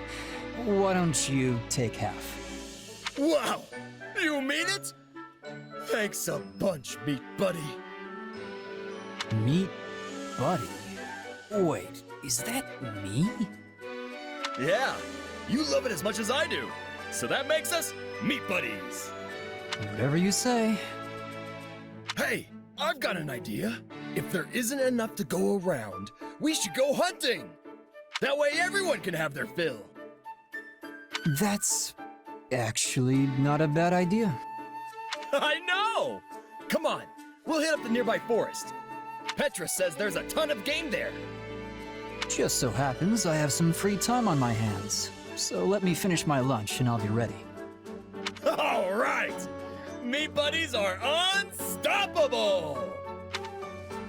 Speaker 8: Why don't you take half?
Speaker 18: Wow, you mean it? Thanks a bunch, meat buddy.
Speaker 8: Meat buddy? Wait, is that me?
Speaker 18: Yeah, you love it as much as I do. So that makes us meat buddies.
Speaker 8: Whatever you say.
Speaker 18: Hey, I've got an idea. If there isn't enough to go around, we should go hunting. That way everyone can have their fill.
Speaker 8: That's actually not a bad idea.
Speaker 18: I know! Come on, we'll hit up the nearby forest. Petra says there's a ton of game there.
Speaker 8: Just so happens I have some free time on my hands. So let me finish my lunch and I'll be ready.
Speaker 18: All right! Meat buddies are unstoppable!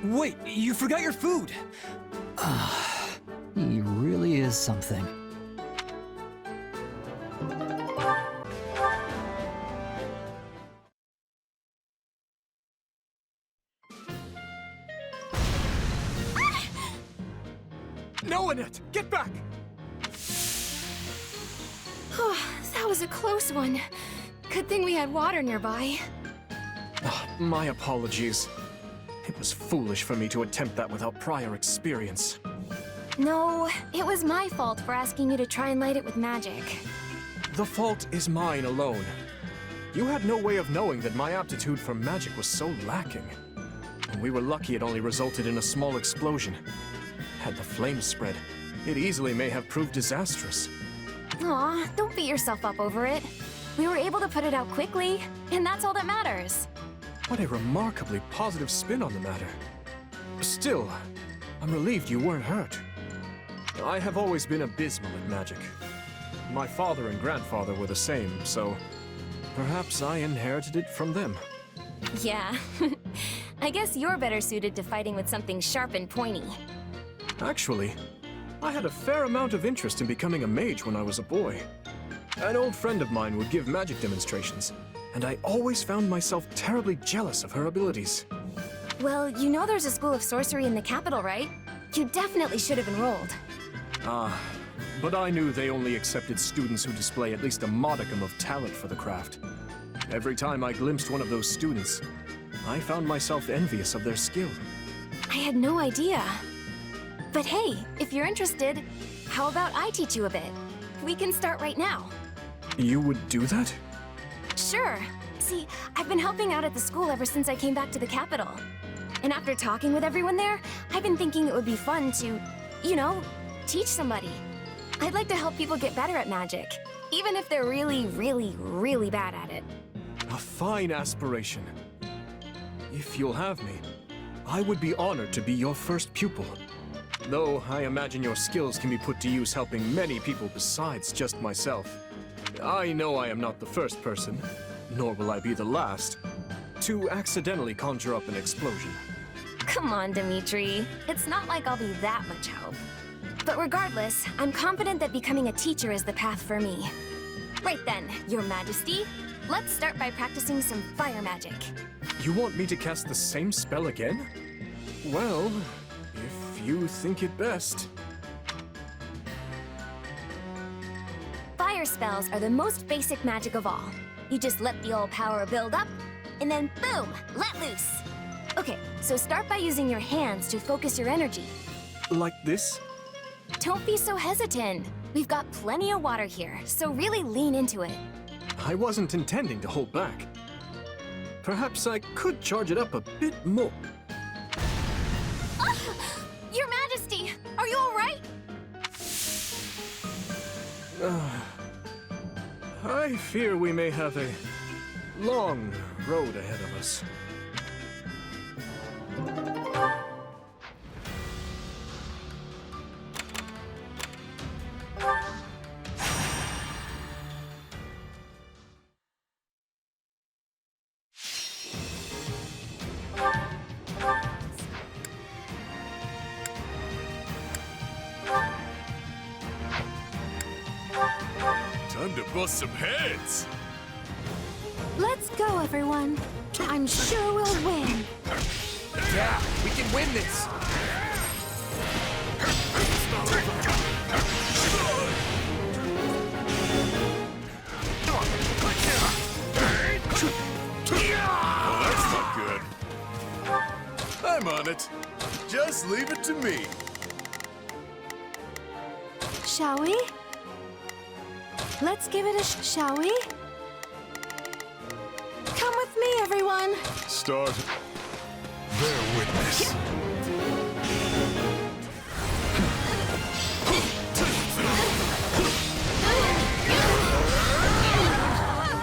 Speaker 8: Wait, you forgot your food! He really is something.
Speaker 7: No, Annette! Get back!
Speaker 11: That was a close one. Good thing we had water nearby.
Speaker 7: My apologies. It was foolish for me to attempt that without prior experience.
Speaker 9: No, it was my fault for asking you to try and light it with magic.
Speaker 7: The fault is mine alone. You had no way of knowing that my aptitude for magic was so lacking. And we were lucky it only resulted in a small explosion. Had the flames spread, it easily may have proved disastrous.
Speaker 9: Aw, don't beat yourself up over it. We were able to put it out quickly, and that's all that matters.
Speaker 7: What a remarkably positive spin on the matter. Still, I'm relieved you weren't hurt. I have always been abysmal at magic. My father and grandfather were the same, so perhaps I inherited it from them.
Speaker 9: Yeah. I guess you're better suited to fighting with something sharp and pointy.
Speaker 7: Actually, I had a fair amount of interest in becoming a mage when I was a boy. An old friend of mine would give magic demonstrations, and I always found myself terribly jealous of her abilities.
Speaker 9: Well, you know there's a school of sorcery in the capital, right? You definitely should have enrolled.
Speaker 7: But I knew they only accepted students who display at least a modicum of talent for the craft. Every time I glimpsed one of those students, I found myself envious of their skill.
Speaker 9: I had no idea. But hey, if you're interested, how about I teach you a bit? We can start right now.
Speaker 7: You would do that?
Speaker 9: Sure. See, I've been helping out at the school ever since I came back to the capital. And after talking with everyone there, I've been thinking it would be fun to, you know, teach somebody. I'd like to help people get better at magic, even if they're really, really, really bad at it.
Speaker 7: A fine aspiration. If you'll have me, I would be honored to be your first pupil. Though I imagine your skills can be put to use helping many people besides just myself. I know I am not the first person, nor will I be the last, to accidentally conjure up an explosion.
Speaker 9: Come on, Dimitri. It's not like I'll be that much help. But regardless, I'm confident that becoming a teacher is the path for me. Right then, Your Majesty, let's start by practicing some fire magic.
Speaker 7: You want me to cast the same spell again? Well, if you think it best.
Speaker 9: Fire spells are the most basic magic of all. You just let the old power build up, and then boom, let loose. Okay, so start by using your hands to focus your energy.
Speaker 7: Like this?
Speaker 9: Don't be so hesitant. We've got plenty of water here, so really lean into it.
Speaker 7: I wasn't intending to hold back. Perhaps I could charge it up a bit more.
Speaker 9: Your Majesty, are you all right?
Speaker 7: I fear we may have a long road ahead of us.
Speaker 3: Time to bust some heads!
Speaker 11: Let's go, everyone. I'm sure we'll win.
Speaker 6: Yeah, we can win this!
Speaker 3: Oh, that's not good. I'm on it. Just leave it to me.
Speaker 11: Shall we? Let's give it a shall we? Come with me, everyone.
Speaker 3: Start. Bear witness.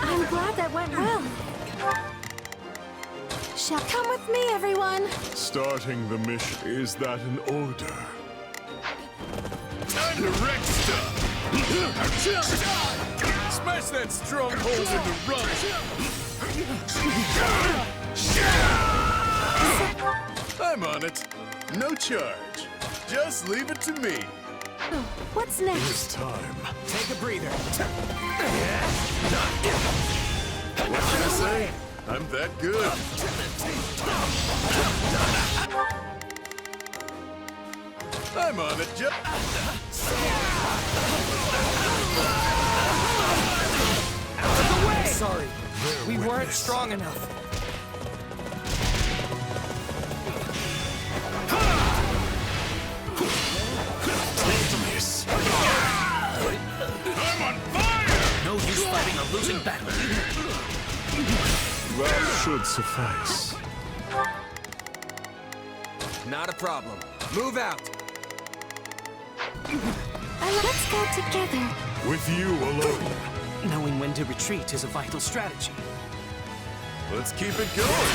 Speaker 11: I'm glad that went well. Shall come with me, everyone.
Speaker 3: Starting the mission. Is that an order? Time to wreck stuff! Smash that stronghold into rubble! I'm on it. No charge. Just leave it to me.
Speaker 11: What's next?
Speaker 3: This time.
Speaker 6: Take a breather.
Speaker 3: What can I say? I'm that good. I'm on it,
Speaker 4: Out of the way! Sorry, we weren't strong enough.
Speaker 3: I'm on fire!
Speaker 2: No use fighting a losing battle.
Speaker 3: That should suffice.
Speaker 6: Not a problem. Move out!
Speaker 11: Let's go together.
Speaker 3: With you alone.
Speaker 10: Knowing when to retreat is a vital strategy.
Speaker 3: Let's keep it going.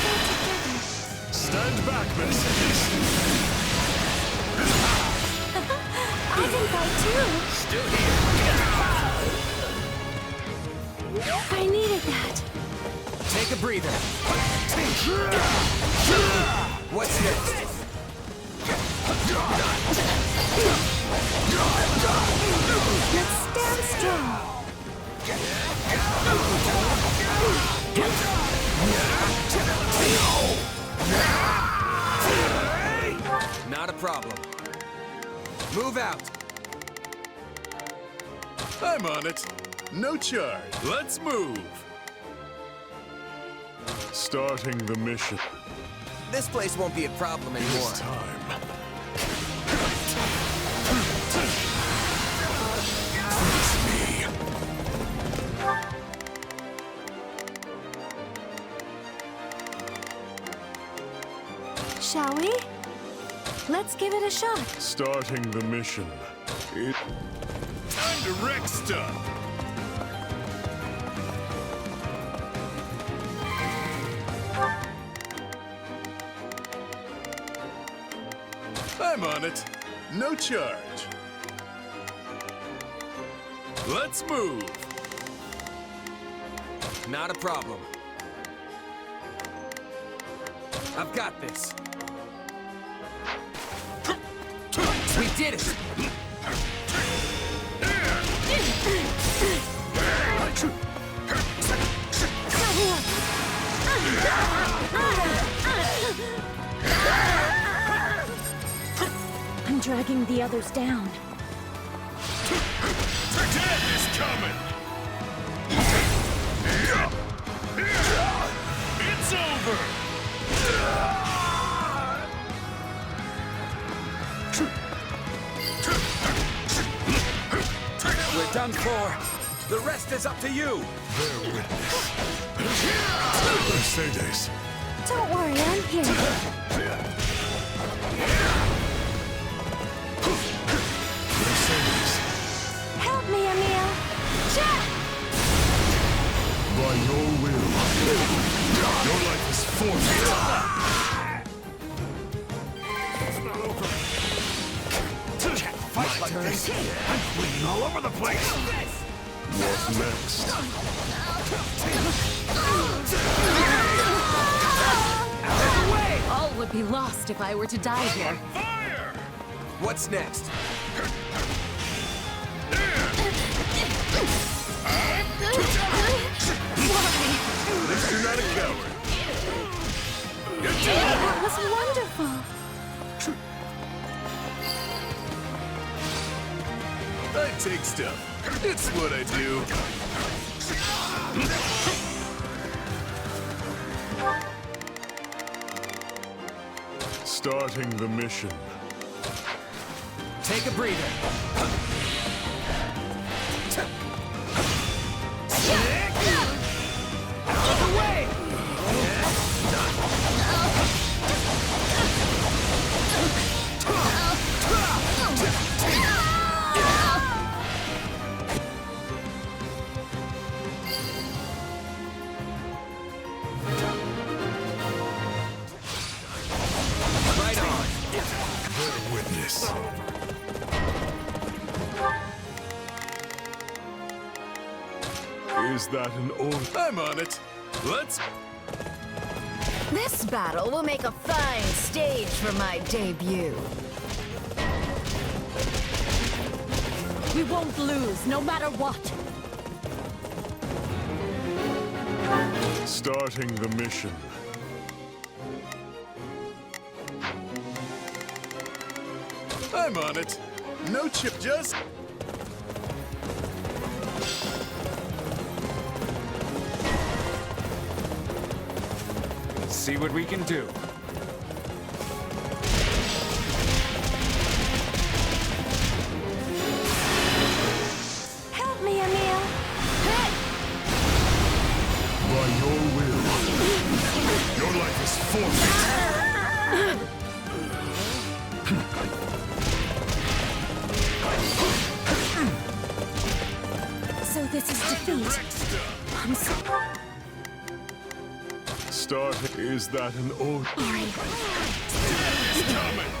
Speaker 3: Stand back, messages.
Speaker 11: I can fight too.
Speaker 2: Still here.
Speaker 11: I needed that.
Speaker 6: Take a breather. What's next?
Speaker 11: Let's stand strong.
Speaker 6: Not a problem. Move out.
Speaker 3: I'm on it. No charge. Let's move. Starting the mission.
Speaker 6: This place won't be a problem anymore.
Speaker 3: This time.
Speaker 11: Shall we? Let's give it a shot.
Speaker 3: Starting the mission. Time to wreck stuff. I'm on it. No charge. Let's move.
Speaker 6: Not a problem. I've got this. We did it!
Speaker 12: I'm dragging the others down.
Speaker 3: Death is coming! It's over!
Speaker 6: We're done for. The rest is up to you.
Speaker 3: Bear witness. Mercedes.
Speaker 11: Don't worry, I'm here.
Speaker 3: Mercedes.
Speaker 11: Help me, Emil. Jack!
Speaker 2: turn. I'm bleeding all over the place.
Speaker 3: What next?
Speaker 13: All would be lost if I were to die here.
Speaker 6: What's next?
Speaker 3: At least you're not a coward.
Speaker 9: That was wonderful.
Speaker 3: I take stuff. It's what I do. Starting the mission.
Speaker 6: Take a breather.
Speaker 2: Out of the way!
Speaker 6: Right on.
Speaker 3: Bear witness. Is that an order? I'm on it. Let's...
Speaker 19: This battle will make a fine stage for my debut.
Speaker 13: We won't lose, no matter what.
Speaker 3: Starting the mission. I'm on it. No chip, just...
Speaker 10: See what we can do.
Speaker 9: Help me, Emil.
Speaker 3: By your will. Your life is forfeit.
Speaker 9: So this is defeat. I'm so...
Speaker 3: Starting... Is that an order? It's coming!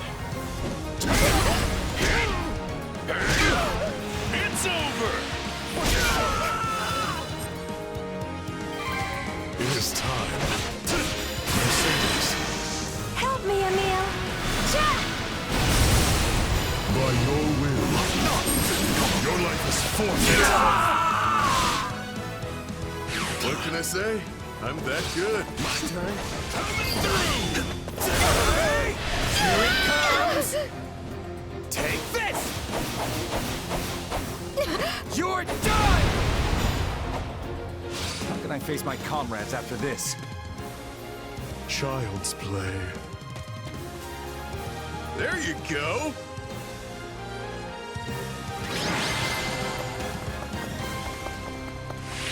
Speaker 3: It's over! It is time. Mercedes.
Speaker 9: Help me, Emil.
Speaker 3: By your will. Your life is forfeit. What can I say? I'm that good. My turn. Coming through! Hey! Here it comes!
Speaker 6: Take this! You're done!
Speaker 10: How can I face my comrades after this?
Speaker 3: Child's play. There you go!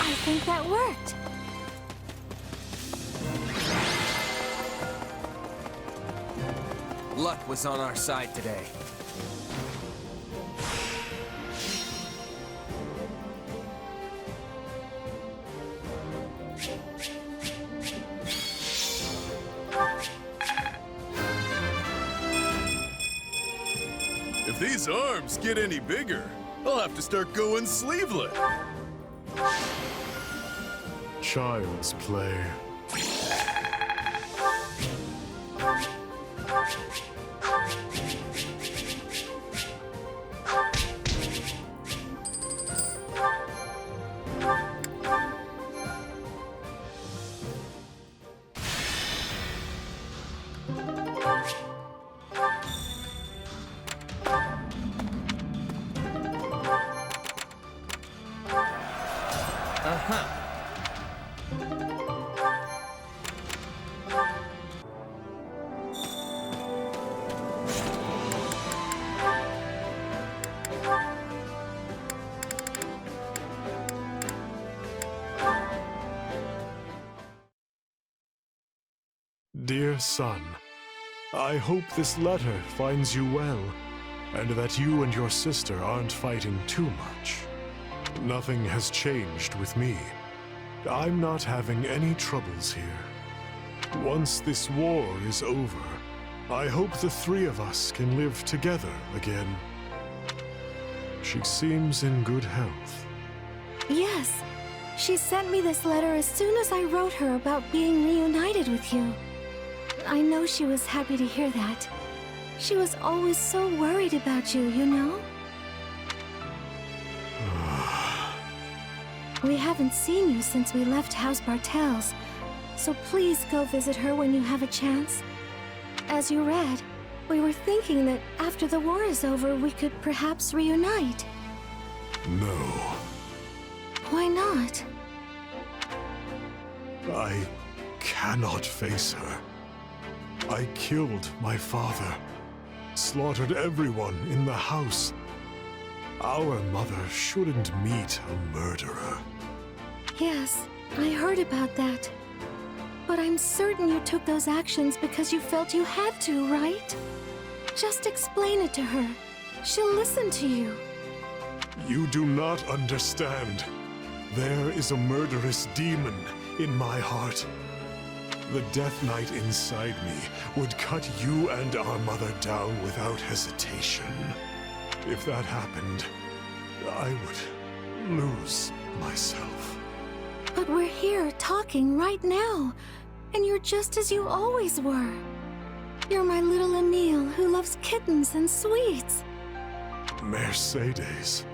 Speaker 9: I think that worked.
Speaker 6: Luck was on our side today.
Speaker 3: If these arms get any bigger, I'll have to start going sleeveless. Child's play. Dear son, I hope this letter finds you well, and that you and your sister aren't fighting too much. Nothing has changed with me. I'm not having any troubles here. Once this war is over, I hope the three of us can live together again.
Speaker 20: She seems in good health.
Speaker 9: Yes. She sent me this letter as soon as I wrote her about being reunited with you. I know she was happy to hear that. She was always so worried about you, you know? We haven't seen you since we left House Bartels, so please go visit her when you have a chance. As you read, we were thinking that after the war is over, we could perhaps reunite.
Speaker 20: No.
Speaker 9: Why not?
Speaker 20: I cannot face her. I killed my father, slaughtered everyone in the house. Our mother shouldn't meet a murderer.
Speaker 9: Yes, I heard about that. But I'm certain you took those actions because you felt you had to, right? Just explain it to her. She'll listen to you.
Speaker 20: You do not understand. There is a murderous demon in my heart. The Death Knight inside me would cut you and our mother down without hesitation. If that happened, I would lose myself.
Speaker 9: But we're here talking right now, and you're just as you always were. You're my little Emile who loves kittens and sweets.
Speaker 20: Mercedes,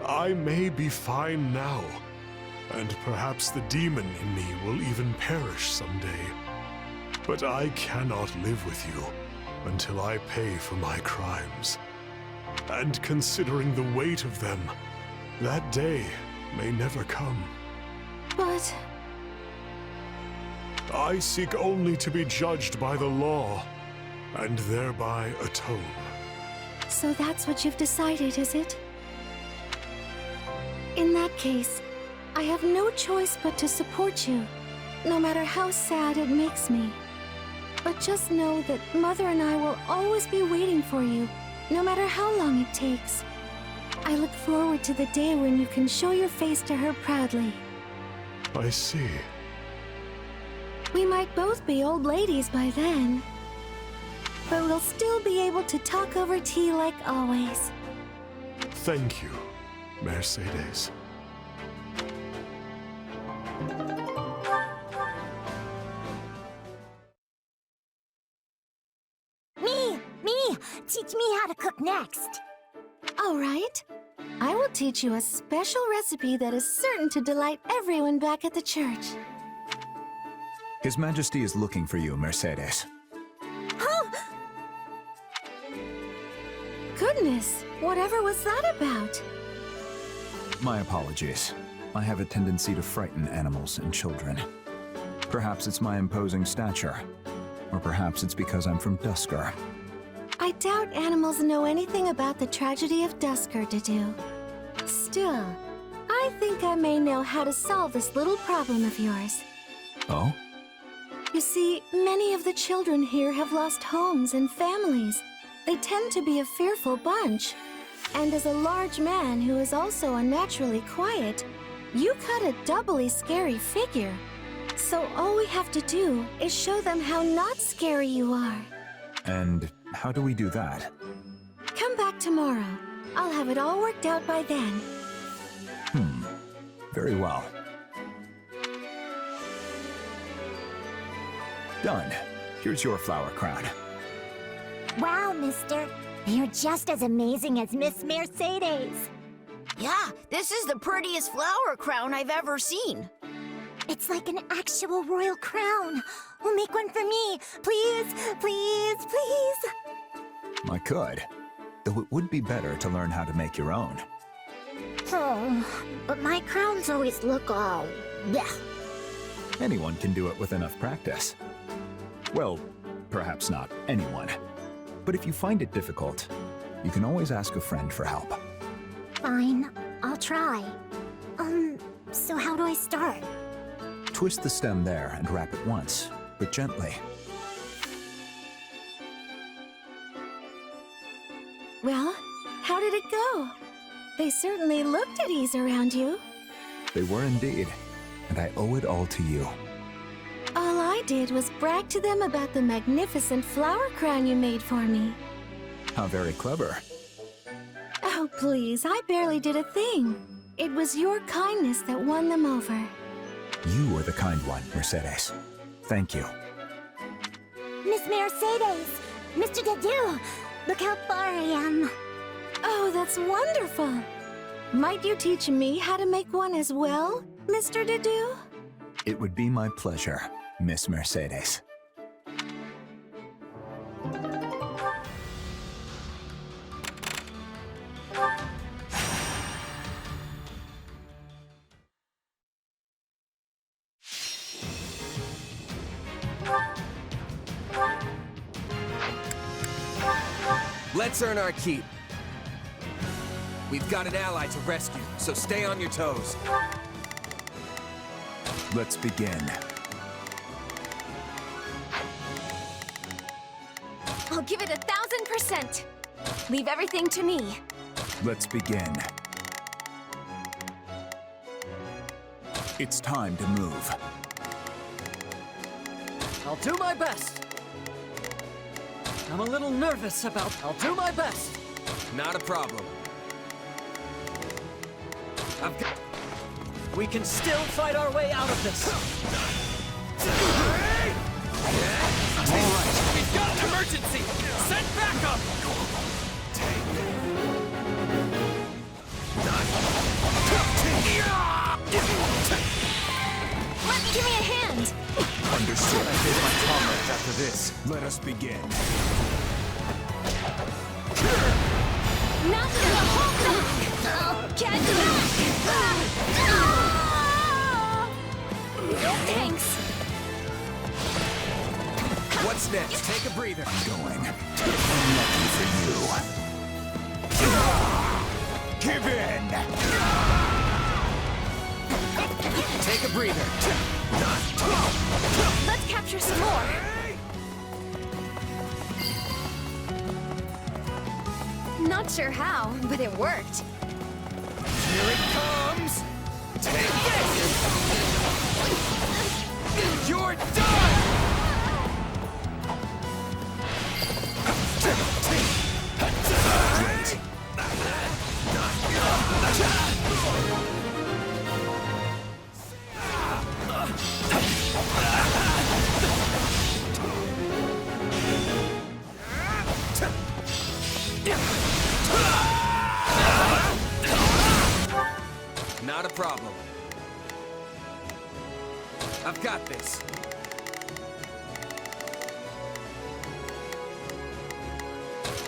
Speaker 20: I may be fine now, and perhaps the demon in me will even perish someday. But I cannot live with you until I pay for my crimes. And considering the weight of them, that day may never come.
Speaker 9: But...
Speaker 20: I seek only to be judged by the law, and thereby atone.
Speaker 9: So that's what you've decided, is it? In that case, I have no choice but to support you, no matter how sad it makes me. But just know that Mother and I will always be waiting for you, no matter how long it takes. I look forward to the day when you can show your face to her proudly.
Speaker 20: I see.
Speaker 9: We might both be old ladies by then. But we'll still be able to talk over tea like always.
Speaker 20: Thank you, Mercedes.
Speaker 9: Me! Teach me how to cook next. All right. I will teach you a special recipe that is certain to delight everyone back at the church.
Speaker 16: His Majesty is looking for you, Mercedes.
Speaker 9: Oh! Goodness, whatever was that about?
Speaker 16: My apologies. I have a tendency to frighten animals and children. Perhaps it's my imposing stature. Or perhaps it's because I'm from Duscur.
Speaker 9: I doubt animals know anything about the tragedy of Duscur, Dedu. Still, I think I may know how to solve this little problem of yours.
Speaker 16: Oh?
Speaker 9: You see, many of the children here have lost homes and families. They tend to be a fearful bunch. And as a large man who is also unnaturally quiet, you cut a doubly scary figure. So all we have to do is show them how not scary you are.
Speaker 16: And how do we do that?
Speaker 9: Come back tomorrow. I'll have it all worked out by then.
Speaker 16: Very well. Done. Here's your flower crown.
Speaker 21: Wow, mister. You're just as amazing as Miss Mercedes.
Speaker 22: Yeah, this is the prettiest flower crown I've ever seen.
Speaker 21: It's like an actual royal crown. Well, make one for me. Please, please, please.
Speaker 16: I could, though it would be better to learn how to make your own.
Speaker 21: Oh, but my crowns always look all... bleh.
Speaker 16: Anyone can do it with enough practice. Well, perhaps not anyone. But if you find it difficult, you can always ask a friend for help.
Speaker 21: Fine, I'll try. So how do I start?
Speaker 16: Twist the stem there and wrap it once, but gently.
Speaker 9: Well, how did it go? They certainly looked at ease around you.
Speaker 16: They were indeed, and I owe it all to you.
Speaker 9: All I did was brag to them about the magnificent flower crown you made for me.
Speaker 16: How very clever.
Speaker 9: Oh, Please, I barely did a thing. It was your kindness that won them over.
Speaker 16: You are the kind one, Mercedes. Thank you.
Speaker 21: Miss Mercedes! Mr. Dedu! Look how far I am.
Speaker 9: Oh, that's wonderful. Might you teach me how to make one as well, Mr. Dedu?
Speaker 16: It would be my pleasure, Miss Mercedes.
Speaker 6: Let's earn our keep. We've got an ally to rescue, so stay on your toes.
Speaker 16: Let's begin.
Speaker 9: I'll give it 1,000%. Leave everything to me.
Speaker 16: Let's begin. It's time to move.
Speaker 15: I'll do my best. I'm a little nervous about... I'll do my best.
Speaker 6: Not a problem.
Speaker 15: We can still fight our way out of this.
Speaker 6: All right, we've got an emergency. Send backup.
Speaker 9: Give me a hand.
Speaker 16: Understood. I face my comrades after this. Let us begin.
Speaker 9: Not gonna hold back. I'll get back. Thanks.
Speaker 6: What's next? Take a breather.
Speaker 16: I'm going. Unlucky for you. Give in!
Speaker 6: Take a breather.
Speaker 9: Let's capture some more. Not sure how, but it worked.
Speaker 6: Here it comes! Take this! You're done!
Speaker 16: Great.
Speaker 6: Not a problem. I've got this.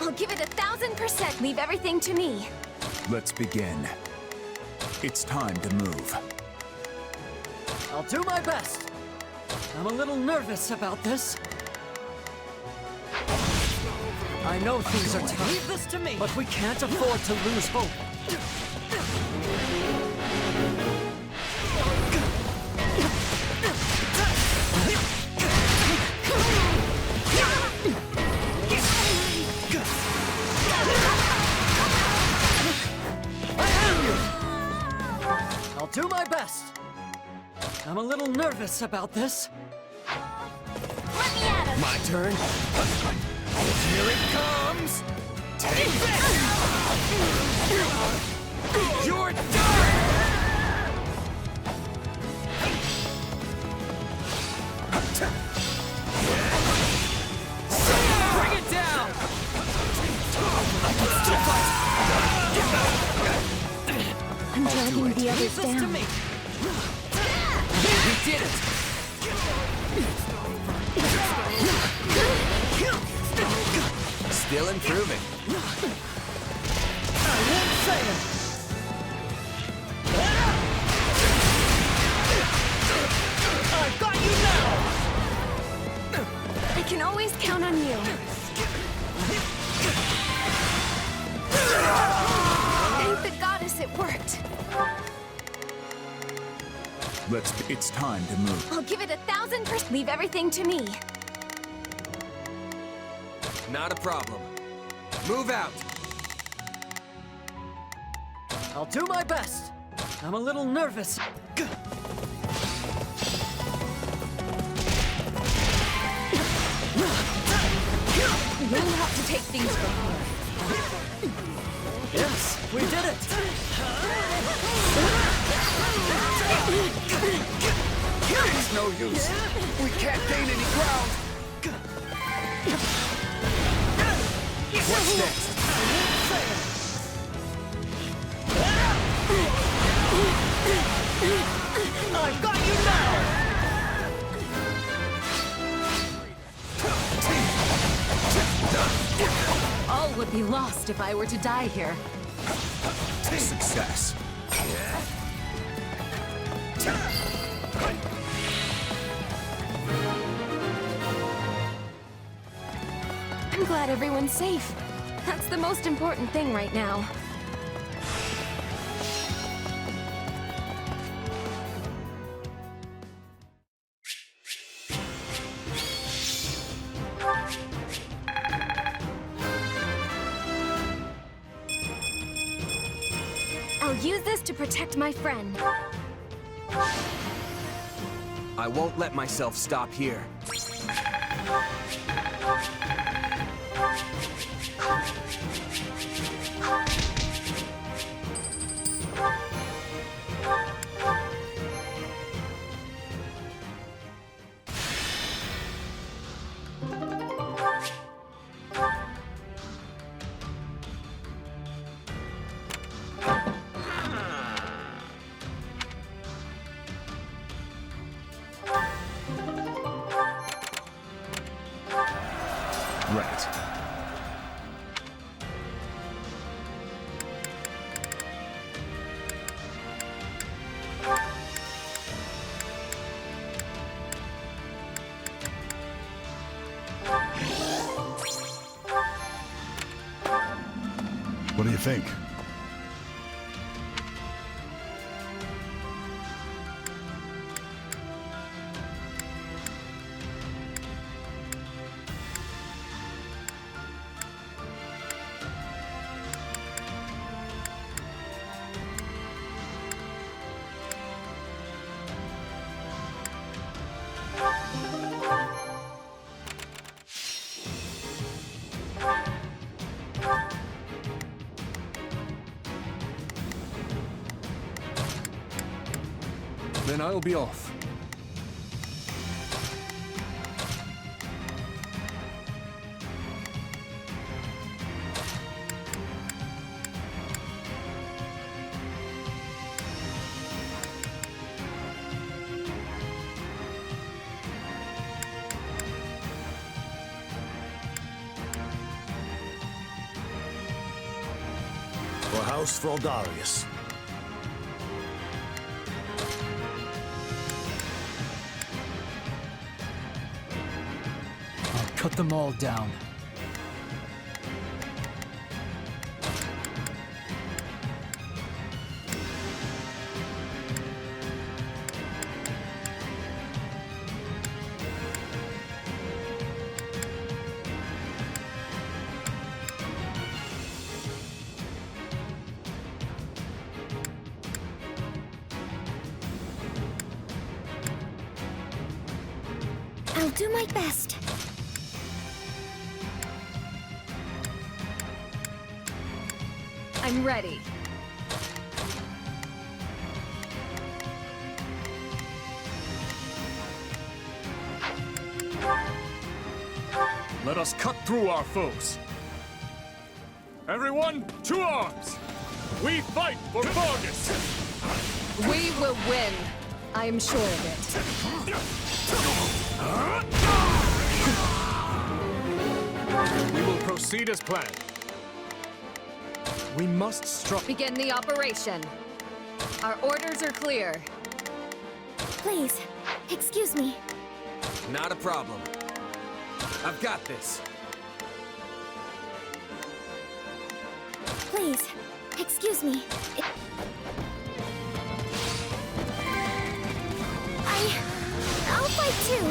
Speaker 9: I'll give it 1,000%. Leave everything to me.
Speaker 16: Let's begin. It's time to move.
Speaker 15: I'll do my best. I'm a little nervous about this. I know things are tough. Leave this to me. But we can't afford to lose hope. I'll do my best. I'm a little nervous about this.
Speaker 9: Let me at him.
Speaker 6: My turn. Here it comes. Take this. You're done. Bring it down. I can still fight.
Speaker 9: I'm dragging the others
Speaker 15: Leave this to
Speaker 9: down.
Speaker 15: me.
Speaker 6: We did it. Still improving.
Speaker 15: I won't fail. I've got you now.
Speaker 9: I can always count on you. Thank the goddess it worked.
Speaker 16: It's time to move.
Speaker 9: I'll give it 1,000%. Leave everything to me.
Speaker 6: Not a problem. Move out.
Speaker 15: I'll do my best. I'm a little nervous.
Speaker 9: You'll have to take things from here.
Speaker 15: Yes, we did it!
Speaker 5: It's no use. We can't gain any ground.
Speaker 6: What's next?
Speaker 5: I've got you now!
Speaker 13: All would be lost if I were to die here.
Speaker 6: Success.
Speaker 11: I'm glad everyone's safe. That's the most important thing right now. I'll use this to protect my friend.
Speaker 6: I won't let myself stop here.
Speaker 16: Right.
Speaker 14: What do you think?
Speaker 7: Then I'll be off.
Speaker 17: For House Fraldarius.
Speaker 8: I'll cut them all down.
Speaker 9: I'll do my best.
Speaker 11: I'm ready.
Speaker 7: Let us cut through our foes. Everyone, to arms! We fight for Vargas!
Speaker 11: We will win. I am sure of it.
Speaker 7: We will proceed as planned. We must strike.
Speaker 11: Begin the operation. Our orders are clear.
Speaker 9: Please, excuse me.
Speaker 6: Not a problem. I've got this.
Speaker 9: Please, excuse me. I'll fight too.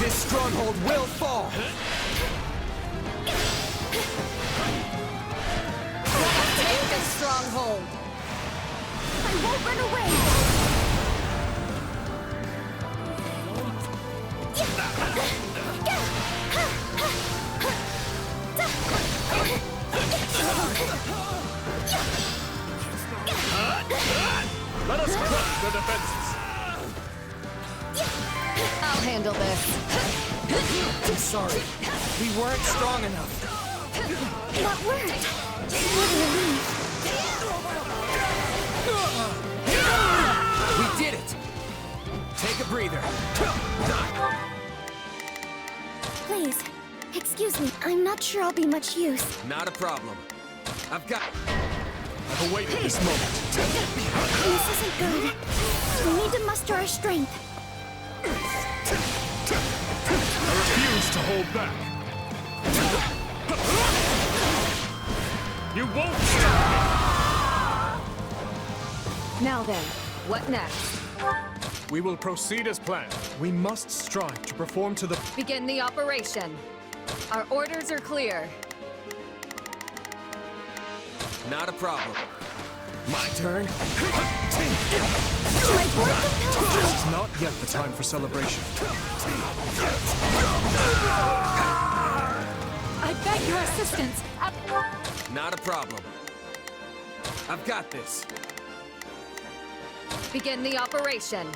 Speaker 6: This stronghold will fall.
Speaker 11: Take this stronghold.
Speaker 9: I won't run away.
Speaker 7: the defenses.
Speaker 11: I'll handle this.
Speaker 4: I'm sorry. We weren't strong enough.
Speaker 9: What worked? What a relief.
Speaker 6: We did it! Take a breather.
Speaker 9: Please, excuse me. I'm not sure I'll be much use.
Speaker 6: Not a problem. I've
Speaker 7: awaited this moment.
Speaker 9: This isn't good. We need to muster our strength.
Speaker 7: I refuse to hold back. You won't stop me!
Speaker 11: Now then, what next?
Speaker 7: We will proceed as planned. We must strive to perform to the...
Speaker 11: Begin the operation. Our orders are clear.
Speaker 6: Not a problem. My turn.
Speaker 7: It's not yet the time for celebration.
Speaker 13: I beg your assistance.
Speaker 6: Not a problem. I've got this.
Speaker 11: Begin the operation.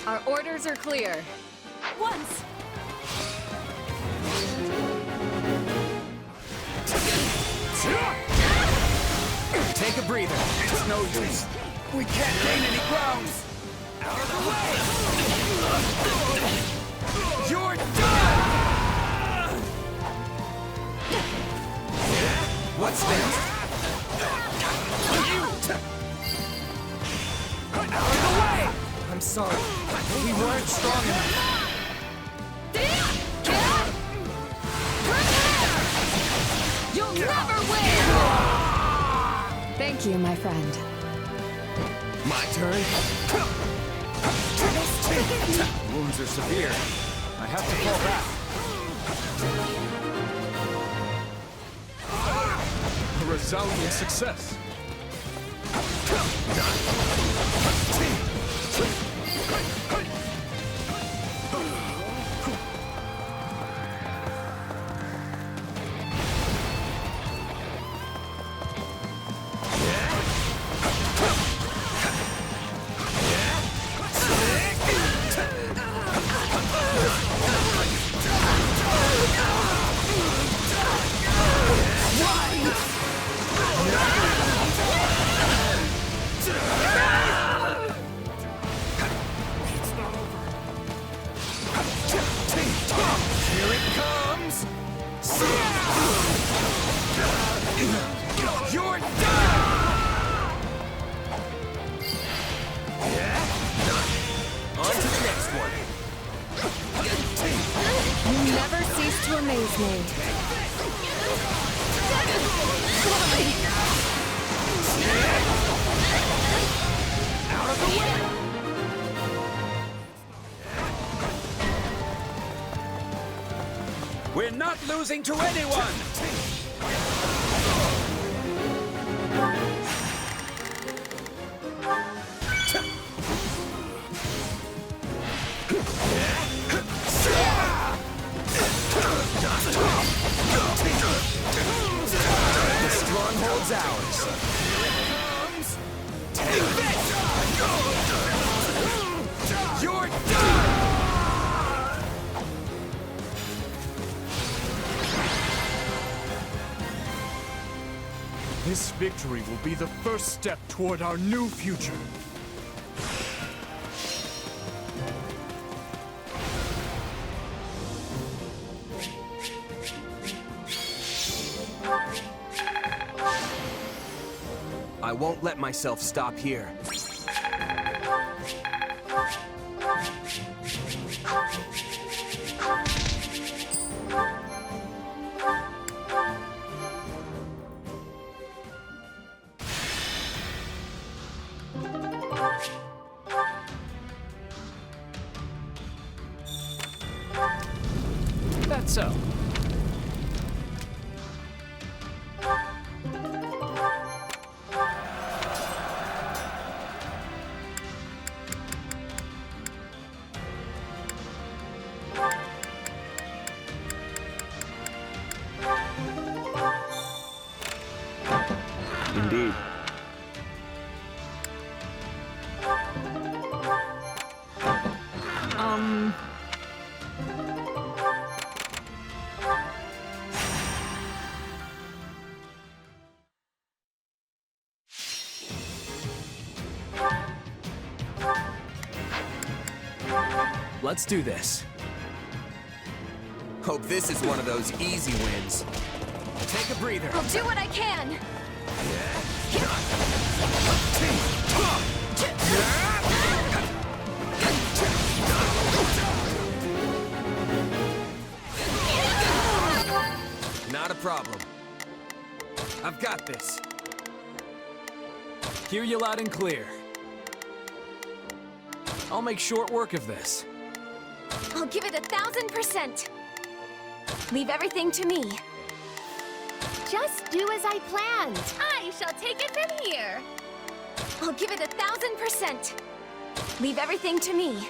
Speaker 11: Our orders are clear.
Speaker 13: Once.
Speaker 6: Take a breather.
Speaker 5: It's no use. We can't gain any ground.
Speaker 6: Out of the way! You're done! What's next?
Speaker 4: Out of the way! I'm sorry. We weren't strong enough.
Speaker 11: You'll never win! Thank you, my friend.
Speaker 6: My turn.
Speaker 16: Wounds are severe. I have to fall back.
Speaker 7: A resounding success.
Speaker 6: Here it comes! You're done! On to the next one.
Speaker 11: You never cease to amaze me.
Speaker 6: Out of the way!
Speaker 5: We're not losing to anyone!
Speaker 6: The stronghold's ours. Take this! You're done!
Speaker 7: This victory will be the first step toward our new future.
Speaker 6: I won't let myself stop here.
Speaker 10: That's so.
Speaker 16: Indeed.
Speaker 6: Let's do this. Hope this is one of those easy wins. Take a breather.
Speaker 11: I'll do what I can.
Speaker 6: Not a problem. I've got this. Hear you loud and clear. I'll make short work of this.
Speaker 11: I'll give it 1000%. Leave everything to me. Just do as I planned. I shall take it from here. I'll give it 1000%. Leave everything to me.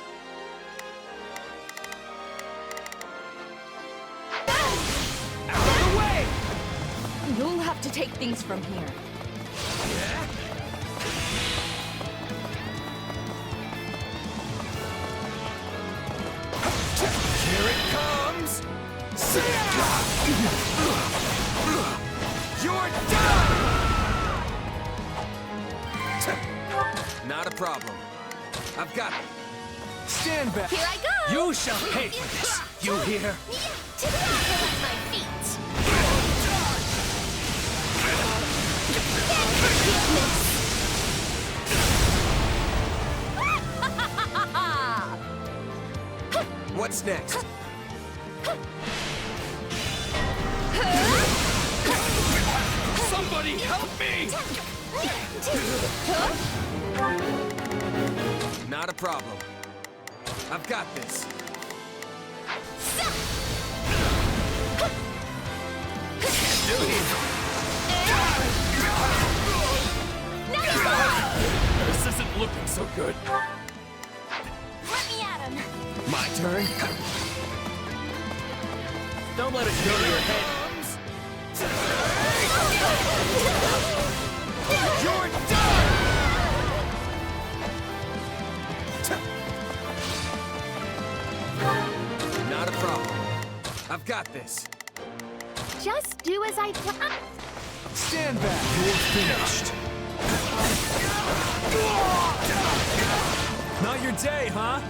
Speaker 6: Out of the way!
Speaker 11: You'll have to take things from here.
Speaker 6: Here it comes! You're done! Not a problem. I've got it. Stand back.
Speaker 11: Here I go!
Speaker 2: You shall pay for this. You hear?
Speaker 11: To the apple at my feet.
Speaker 6: What's next?
Speaker 2: Somebody help me!
Speaker 6: Not a problem. I've got this.
Speaker 7: This isn't looking so good.
Speaker 11: Let me at him.
Speaker 6: My turn.
Speaker 2: Don't let it go to your head.
Speaker 6: You're done! Not a problem. I've got this.
Speaker 11: Just do as I plan.
Speaker 6: Stand back.
Speaker 2: You're finished.
Speaker 7: Not your day, huh?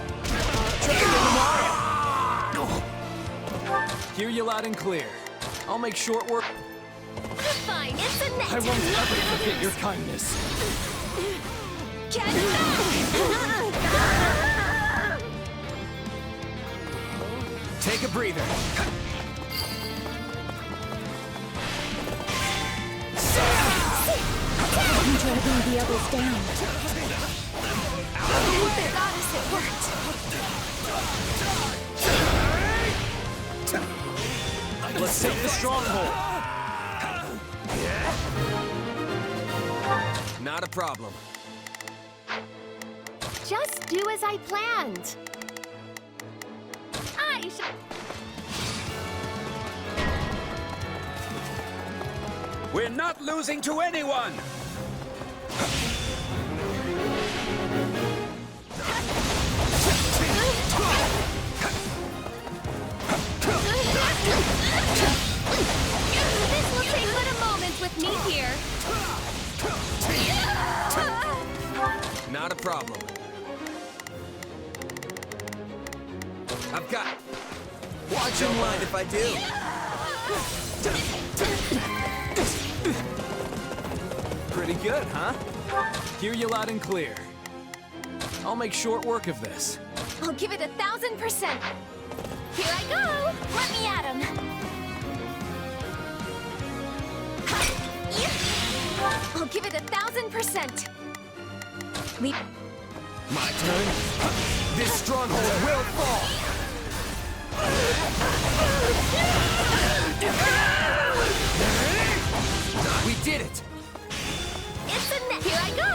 Speaker 7: Hear you loud and clear. I'll make short work.
Speaker 11: Fine, it's a net.
Speaker 7: I won't ever forget your kindness.
Speaker 11: Get back!
Speaker 6: Take a breather.
Speaker 12: I'm dragging the others down.
Speaker 11: The goddess, it worked.
Speaker 7: Let's take the stronghold.
Speaker 6: Not a problem.
Speaker 11: Just do as I planned. I shall...
Speaker 5: We're not losing to anyone!
Speaker 11: This will take but a moment with me here.
Speaker 6: Not a problem. I've got... Watch your mind if I do.
Speaker 7: Pretty good, huh? Hear you loud and clear. I'll make short work of this.
Speaker 11: I'll give it 1000%. Here I go. Let me at him. I'll give it 1000%. Leap.
Speaker 6: My turn. This stronghold will fall. We did it.
Speaker 11: It's a net. Here I go.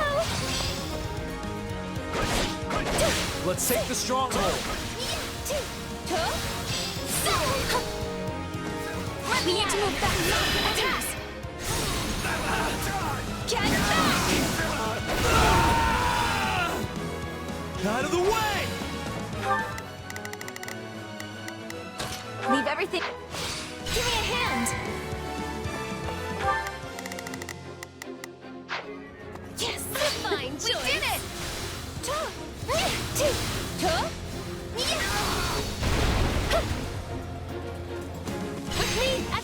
Speaker 7: Let's take the stronghold.
Speaker 11: We need to move back. Attack. Get back.
Speaker 7: Out of the way!
Speaker 11: Leave everything. Give me a hand. Yes, fine. We did it.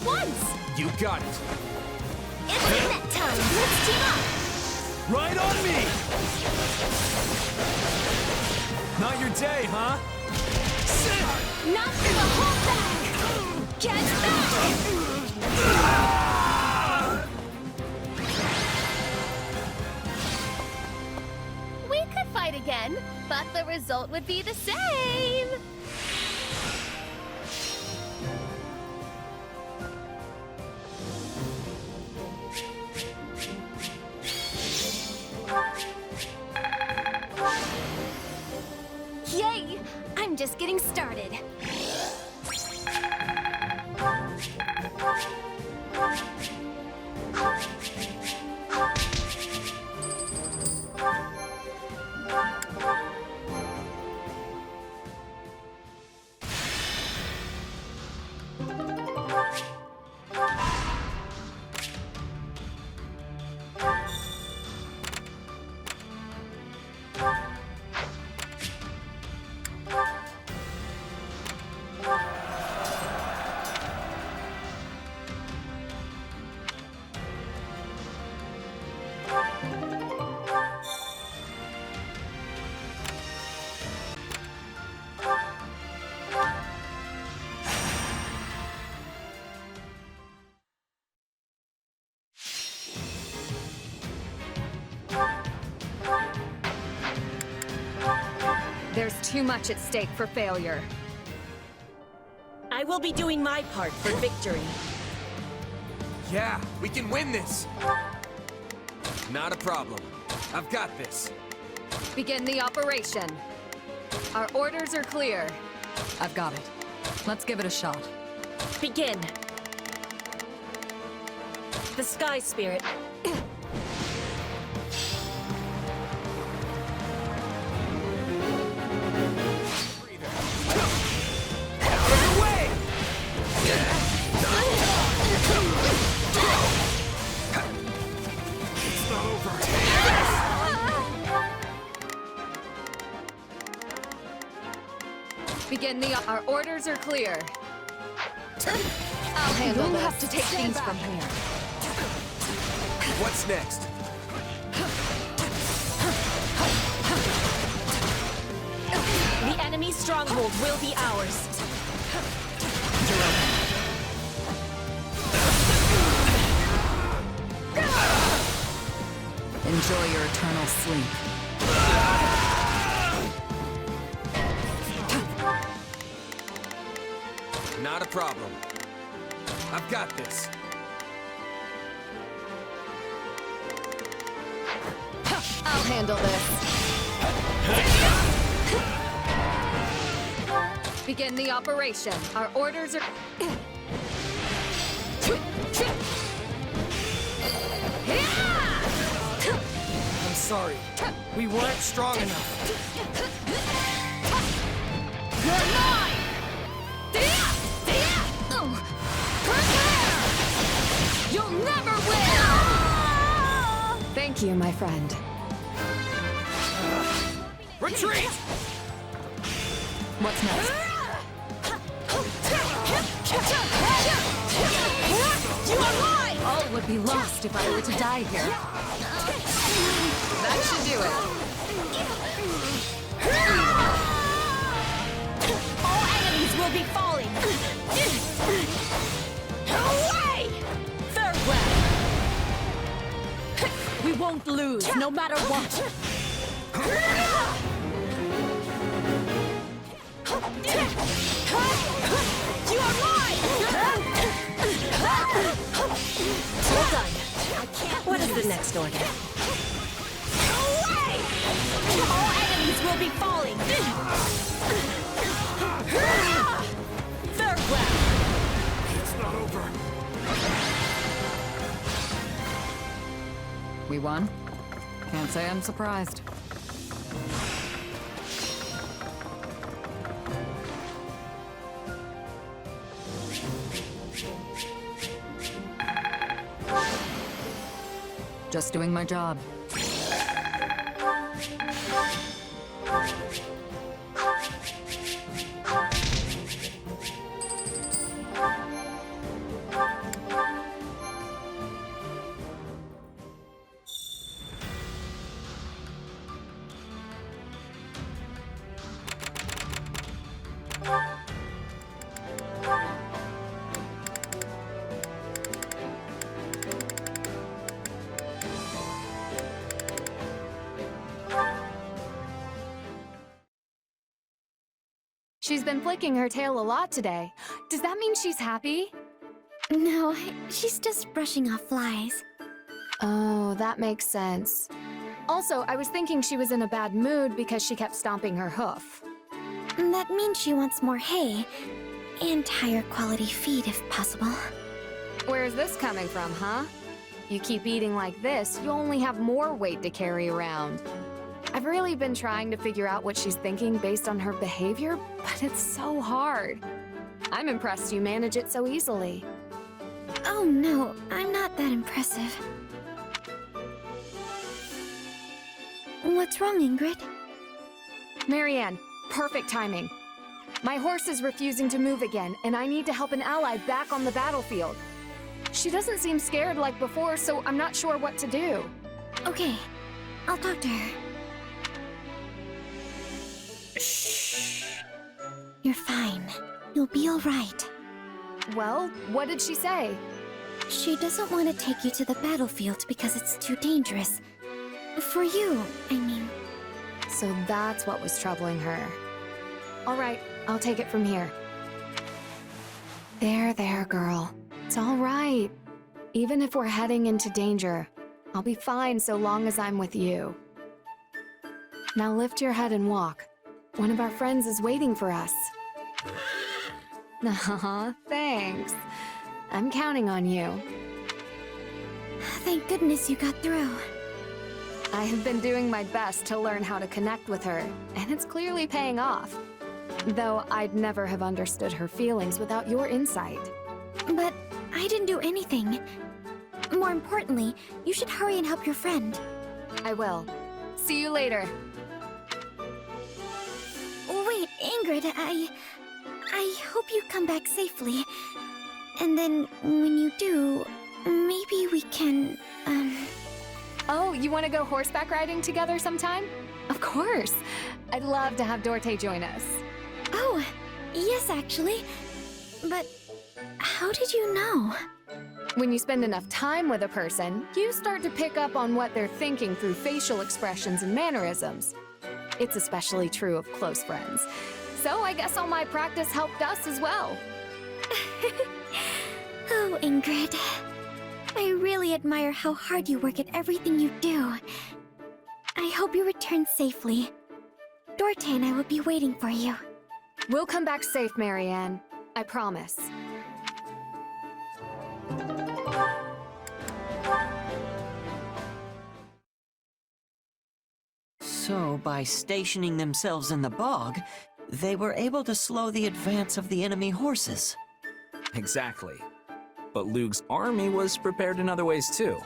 Speaker 11: at once!
Speaker 6: You got it.
Speaker 21: It's net time! Let's team up!
Speaker 7: Right on me! Not your day, huh?
Speaker 11: Not for the whole bag! Catch that!
Speaker 1: We could fight again, but the result would be the same!
Speaker 9: Yay! I'm just getting started.
Speaker 11: There's too much at stake for failure.
Speaker 14: I will be doing my part for victory.
Speaker 6: Yeah, we can win this! Not a problem. I've got this.
Speaker 11: Begin the operation. Our orders are clear.
Speaker 13: I've got it. Let's give it a shot.
Speaker 14: Begin. The Sky Spirit.
Speaker 11: Begin the. Our orders are clear. I'll handle this.
Speaker 13: You'll have to take things from here.
Speaker 6: What's next?
Speaker 14: The enemy's stronghold will be ours.
Speaker 13: Enjoy your eternal sleep.
Speaker 6: Not a problem. I've got this.
Speaker 11: I'll handle this. Begin the operation. Our orders are.
Speaker 10: I'm sorry. We weren't strong enough.
Speaker 11: You're mine! Prepare! You'll never win! Thank you, my friend.
Speaker 10: Retreat!
Speaker 13: What's next?
Speaker 11: You are mine!
Speaker 13: All would be lost if I were to die here.
Speaker 11: That should do it.
Speaker 22: All enemies will be falling! Away!
Speaker 14: Farewell! We won't lose, no matter what!
Speaker 22: You are mine!
Speaker 14: Well done. What is the next order?
Speaker 22: Away! All enemies will be falling!
Speaker 14: Farewell!
Speaker 10: It's not over.
Speaker 13: We won? Can't say I'm surprised. Just doing my job.
Speaker 11: She's been flicking her tail a lot today. Does that mean she's happy?
Speaker 9: No, she's just brushing off flies.
Speaker 11: Oh, that makes sense. Also, I was thinking she was in a bad mood because she kept stomping her hoof.
Speaker 9: That means she wants more hay, and higher quality feed if possible.
Speaker 11: Where's this coming from, huh? You keep eating like this, you'll only have more weight to carry around. I've really been trying to figure out what she's thinking based on her behavior, but it's so hard. I'm impressed you manage it so easily.
Speaker 9: Oh no, I'm not that impressive. What's wrong, Ingrid?
Speaker 11: Marianne, perfect timing. My horse is refusing to move again, and I need to help an ally back on the battlefield. She doesn't seem scared like before, so I'm not sure what to do.
Speaker 9: Okay, I'll talk to her.
Speaker 11: Shh.
Speaker 9: You're fine. You'll be all right.
Speaker 11: Well, what did she say?
Speaker 9: She doesn't want to take you to the battlefield because it's too dangerous. For you, I mean.
Speaker 11: So that's what was troubling her. All right, I'll take it from here. There, girl. It's all right. Even if we're heading into danger, I'll be fine so long as I'm with you. Now lift your head and walk. One of our friends is waiting for us. Aw, thanks. I'm counting on you.
Speaker 9: Thank goodness you got through.
Speaker 11: I have been doing my best to learn how to connect with her, and it's clearly paying off. Though I'd never have understood her feelings without your insight.
Speaker 9: But I didn't do anything. More importantly, you should hurry and help your friend.
Speaker 11: I will. See you later.
Speaker 9: Wait, Ingrid, I hope you come back safely. And then, when you do, maybe we can,
Speaker 11: Oh, you want to go horseback riding together sometime? Of course. I'd love to have Dorte join us.
Speaker 9: Oh, yes, actually. But how did you know?
Speaker 11: When you spend enough time with a person, you start to pick up on what they're thinking through facial expressions and mannerisms. It's especially true of close friends. So I guess all my practice helped us as well.
Speaker 9: Oh, Ingrid. I really admire how hard you work at everything you do. I hope you return safely. Dorte and I will be waiting for you.
Speaker 11: We'll come back safe, Marianne. I promise.
Speaker 15: So, by stationing themselves in the bog, they were able to slow the advance of the enemy horses.
Speaker 10: Exactly. But Lug's army was prepared in other ways too.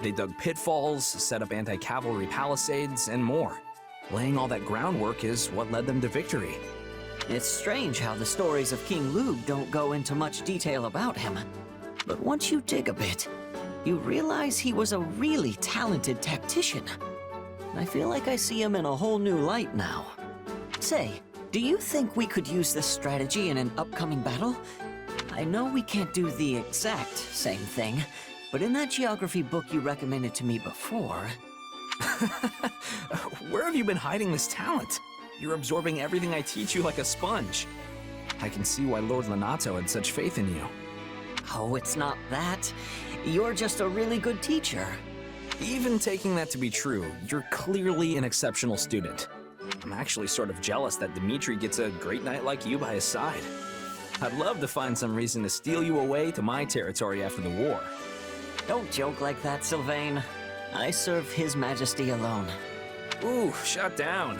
Speaker 10: They dug pitfalls, set up anti-cavalry palisades, and more. Laying all that groundwork is what led them to victory.
Speaker 15: It's strange how the stories of King Lug don't go into much detail about him. But once you dig a bit, you realize he was a really talented tactician. I feel like I see him in a whole new light now. Say, do you think we could use this strategy in an upcoming battle? I know we can't do the exact same thing, but in that geography book you recommended to me before...
Speaker 10: Where have you been hiding this talent? You're absorbing everything I teach you like a sponge. I can see why Lord Lenato had such faith in you.
Speaker 15: Oh, it's not that. You're just a really good teacher.
Speaker 10: Even taking that to be true, you're clearly an exceptional student. I'm actually sort of jealous that Dimitri gets a great knight like you by his side. I'd love to find some reason to steal you away to my territory after the war.
Speaker 15: Don't joke like that, Sylvain. I serve His Majesty alone.
Speaker 10: Ooh, shut down.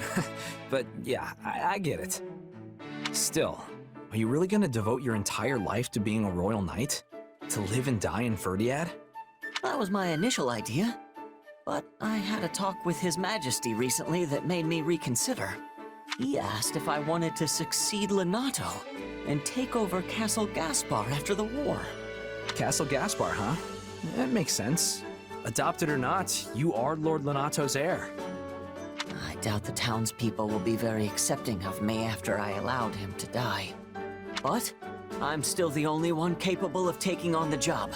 Speaker 10: But yeah, I get it. Still, are you really gonna devote your entire life to being a royal knight? To live and die in Ferdiad?
Speaker 15: That was my initial idea. But I had a talk with His Majesty recently that made me reconsider. He asked if I wanted to succeed Lenato and take over Castle Gaspar after the war.
Speaker 10: Castle Gaspar, huh? That makes sense. Adopted or not, you are Lord Lenato's heir.
Speaker 15: I doubt the townspeople will be very accepting of me after I allowed him to die. But I'm still the only one capable of taking on the job.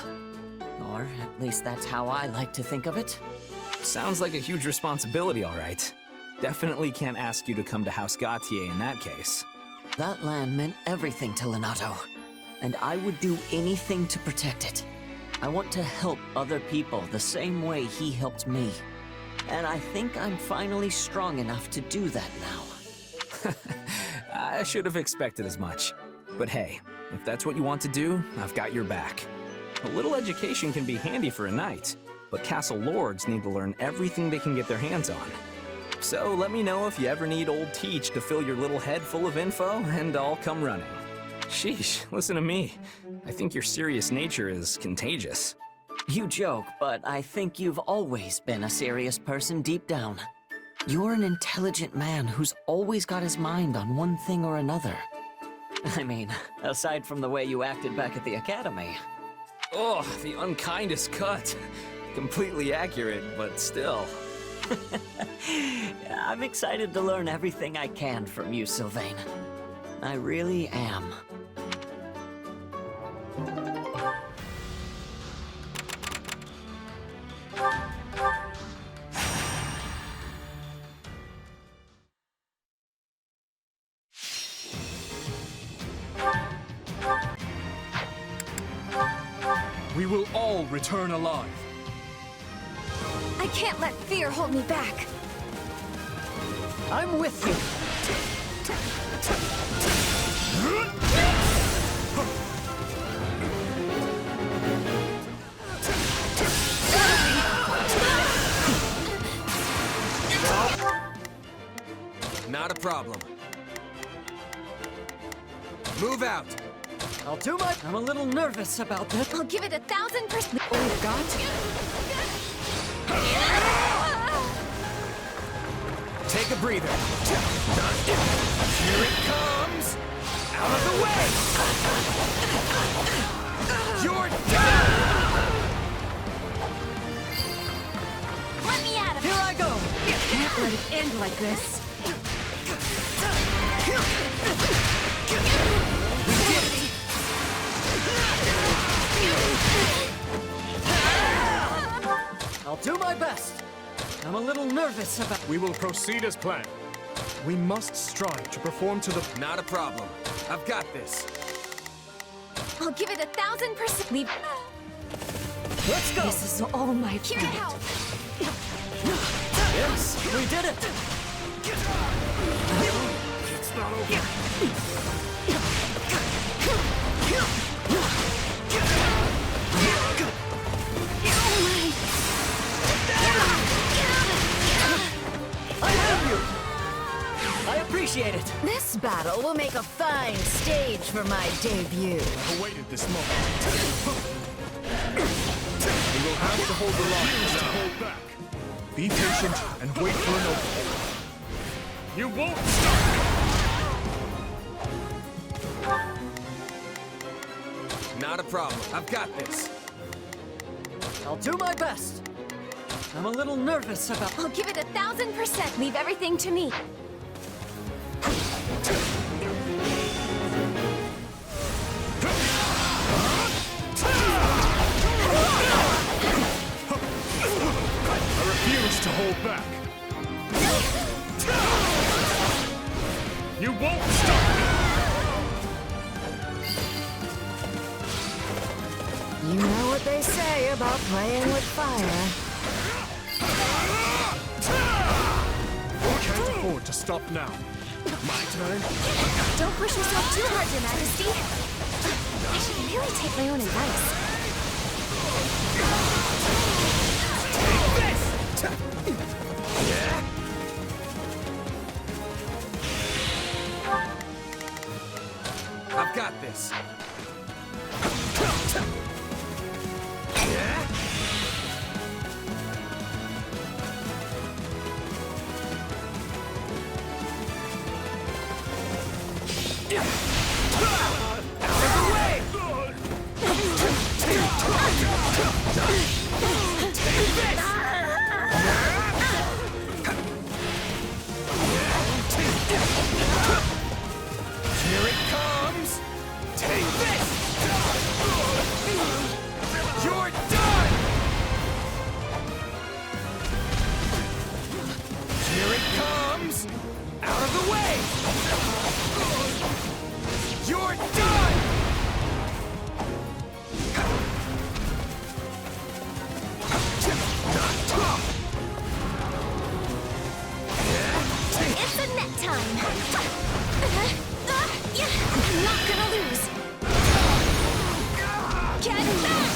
Speaker 15: Or at least that's how I like to think of it.
Speaker 10: Sounds like a huge responsibility, all right. Definitely can't ask you to come to House Gautier in that case.
Speaker 15: That land meant everything to Lenato, and I would do anything to protect it. I want to help other people the same way he helped me. And I think I'm finally strong enough to do that now.
Speaker 10: I should have expected as much. But hey, if that's what you want to do, I've got your back. A little education can be handy for a night, but castle lords need to learn everything they can get their hands on. So let me know if you ever need old Teach to fill your little head full of info, and I'll come running. Sheesh, listen to me. I think your serious nature is contagious.
Speaker 15: You joke, but I think you've always been a serious person deep down. You're an intelligent man who's always got his mind on one thing or another. I mean, aside from the way you acted back at the academy.
Speaker 10: Oh, the unkindest cut. Completely accurate, but still.
Speaker 15: I'm excited to learn everything I can from you, Sylvain. I really am.
Speaker 7: We will all return alive.
Speaker 9: I can't let fear hold me back.
Speaker 2: I'm with you.
Speaker 6: Not a problem. Move out.
Speaker 15: I'll do my... I'm a little nervous about this.
Speaker 9: I'll give it 1000%.
Speaker 11: We've got...
Speaker 6: Take a breather. Here it comes! Out of the way! You're done!
Speaker 9: Let me at him.
Speaker 15: Here I go!
Speaker 13: Can't let it end like this.
Speaker 6: We did it!
Speaker 15: I'll do my best. I'm a little nervous about...
Speaker 7: We will proceed as planned. We must strive to perform to the...
Speaker 6: Not a problem. I've got this.
Speaker 9: I'll give it 1000%. Leave.
Speaker 15: Let's go!
Speaker 11: This is all my
Speaker 9: Here to
Speaker 11: fault.
Speaker 9: help.
Speaker 15: Yes, we did it!
Speaker 7: It's not over.
Speaker 15: I have you! I appreciate it!
Speaker 22: This battle will make a fine stage for my debut.
Speaker 7: I've awaited this moment. We will have to hold the line and not hold back. Be patient and wait for an opening. You won't stop!
Speaker 6: Not a problem. I've got this.
Speaker 15: I'll do my best. I'm a little nervous about...
Speaker 9: I'll give it 1000%. Leave everything to me.
Speaker 7: I refuse to hold back. You won't stop me!
Speaker 22: You know what they say about playing with fire.
Speaker 7: We can't afford to stop now. My turn?
Speaker 9: Don't push yourself too hard, Your Majesty. I should really take my own advice.
Speaker 6: I've got this. Here it comes! Take
Speaker 1: Get back!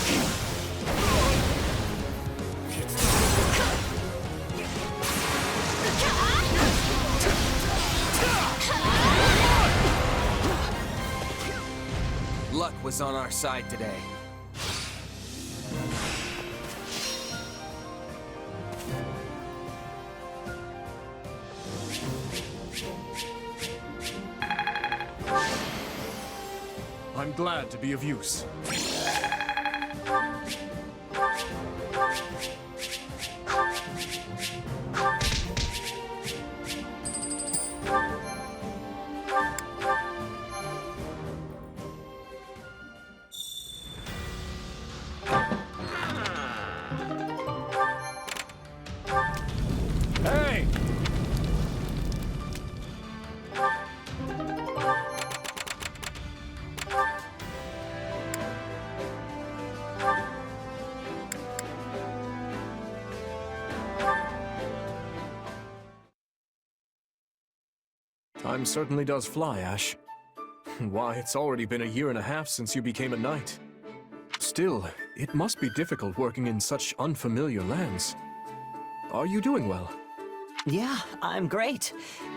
Speaker 6: Luck was on our side today.
Speaker 7: I'm glad to be of use. Hey! Time certainly does fly, Ash. Why, it's already been a year and a half since you became a knight. Still, it must be difficult working in such unfamiliar lands. Are you doing well?
Speaker 15: Yeah, I'm great.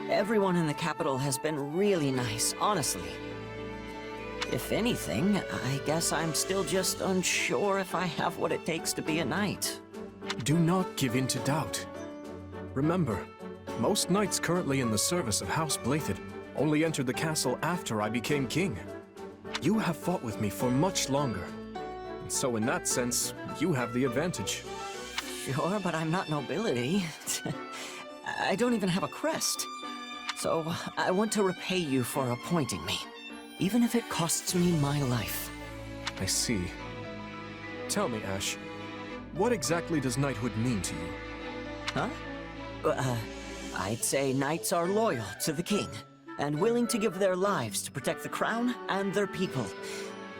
Speaker 15: Everyone in the capital has been really nice, honestly. If anything, I guess I'm still just unsure if I have what it takes to be a knight.
Speaker 7: Do not give in to doubt. Remember, most knights currently in the service of House Blathid only entered the castle after I became king. You have fought with me for much longer. And so in that sense, you have the advantage.
Speaker 15: Sure, but I'm not nobility. I don't even have a crest. So I want to repay you for appointing me, even if it costs me my life.
Speaker 7: I see. Tell me, Ash, what exactly does knighthood mean to you?
Speaker 15: Huh? I'd say knights are loyal to the king, and willing to give their lives to protect the crown and their people.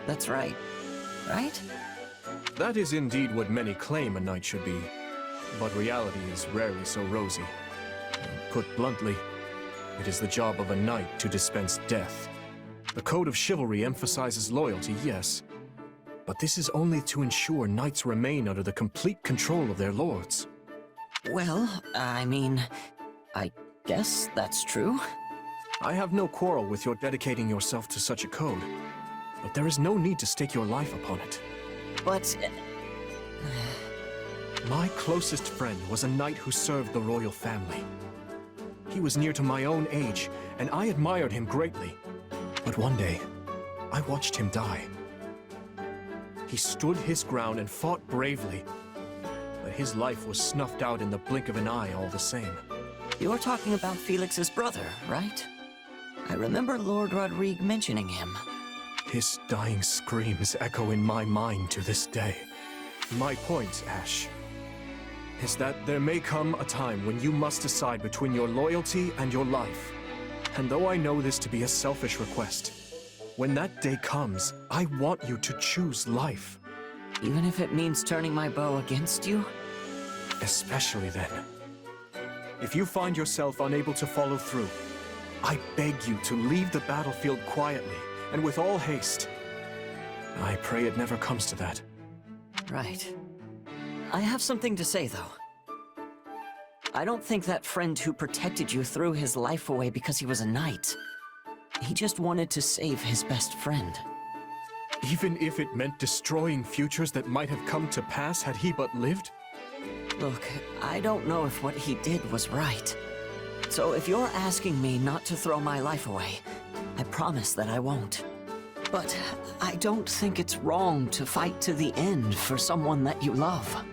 Speaker 15: That's right. Right?
Speaker 7: That is indeed what many claim a knight should be, but reality is rarely so rosy. Put bluntly, it is the job of a knight to dispense death. The code of chivalry emphasizes loyalty, yes, but this is only to ensure knights remain under the complete control of their lords.
Speaker 15: Well, I mean, I guess that's true.
Speaker 7: I have no quarrel with your dedicating yourself to such a code, but there is no need to stake your life upon it.
Speaker 15: But...
Speaker 7: My closest friend was a knight who served the royal family. He was near to my own age, and I admired him greatly. But one day, I watched him die. He stood his ground and fought bravely, but his life was snuffed out in the blink of an eye all the same.
Speaker 15: You're talking about Felix's brother, right? I remember Lord Rodrigue mentioning him.
Speaker 7: His dying screams echo in my mind to this day. My point, Ash, is that there may come a time when you must decide between your loyalty and your life. And though I know this to be a selfish request, when that day comes, I want you to choose life.
Speaker 15: Even if it means turning my bow against you?
Speaker 7: Especially then. If you find yourself unable to follow through, I beg you to leave the battlefield quietly and with all haste. I pray it never comes to that.
Speaker 15: Right. I have something to say, though. I don't think that friend who protected you threw his life away because he was a knight. He just wanted to save his best friend.
Speaker 7: Even if it meant destroying futures that might have come to pass had he but lived?
Speaker 15: Look, I don't know if what he did was right. So if you're asking me not to throw my life away, I promise that I won't. But I don't think it's wrong to fight to the end for someone that you love.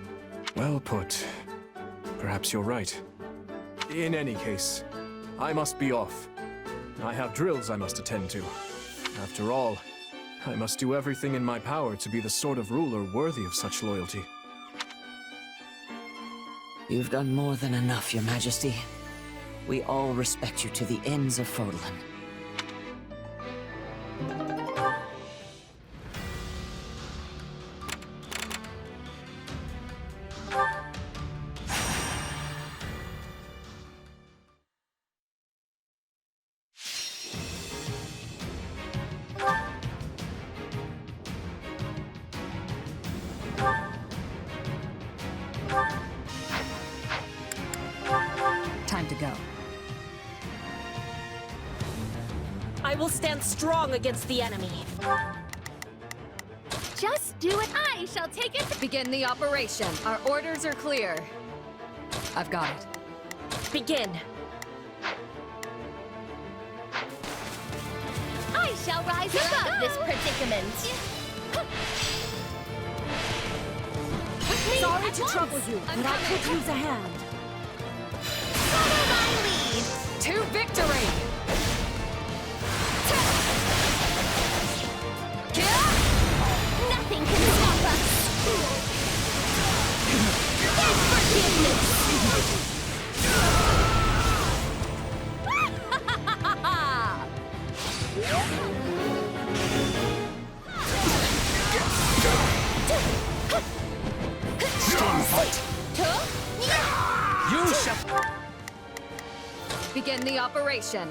Speaker 7: Well put. Perhaps you're right. In any case, I must be off. I have drills I must attend to. After all, I must do everything in my power to be the sort of ruler worthy of such loyalty.
Speaker 15: You've done more than enough, Your Majesty. We all respect you to the ends of Fodlan.
Speaker 14: will stand strong against the enemy.
Speaker 1: Just do it. I shall take it.
Speaker 11: Begin the operation. Our orders are clear. I've got it.
Speaker 14: Begin.
Speaker 1: I shall rise above this predicament. With me
Speaker 12: Sorry
Speaker 1: at
Speaker 12: to
Speaker 1: once.
Speaker 12: trouble you, but I could use a hand.
Speaker 1: Follow my lead.
Speaker 11: To victory!
Speaker 1: Nothing can stop us. There's forgiveness.
Speaker 2: Storm fight! You shall
Speaker 11: Begin the operation.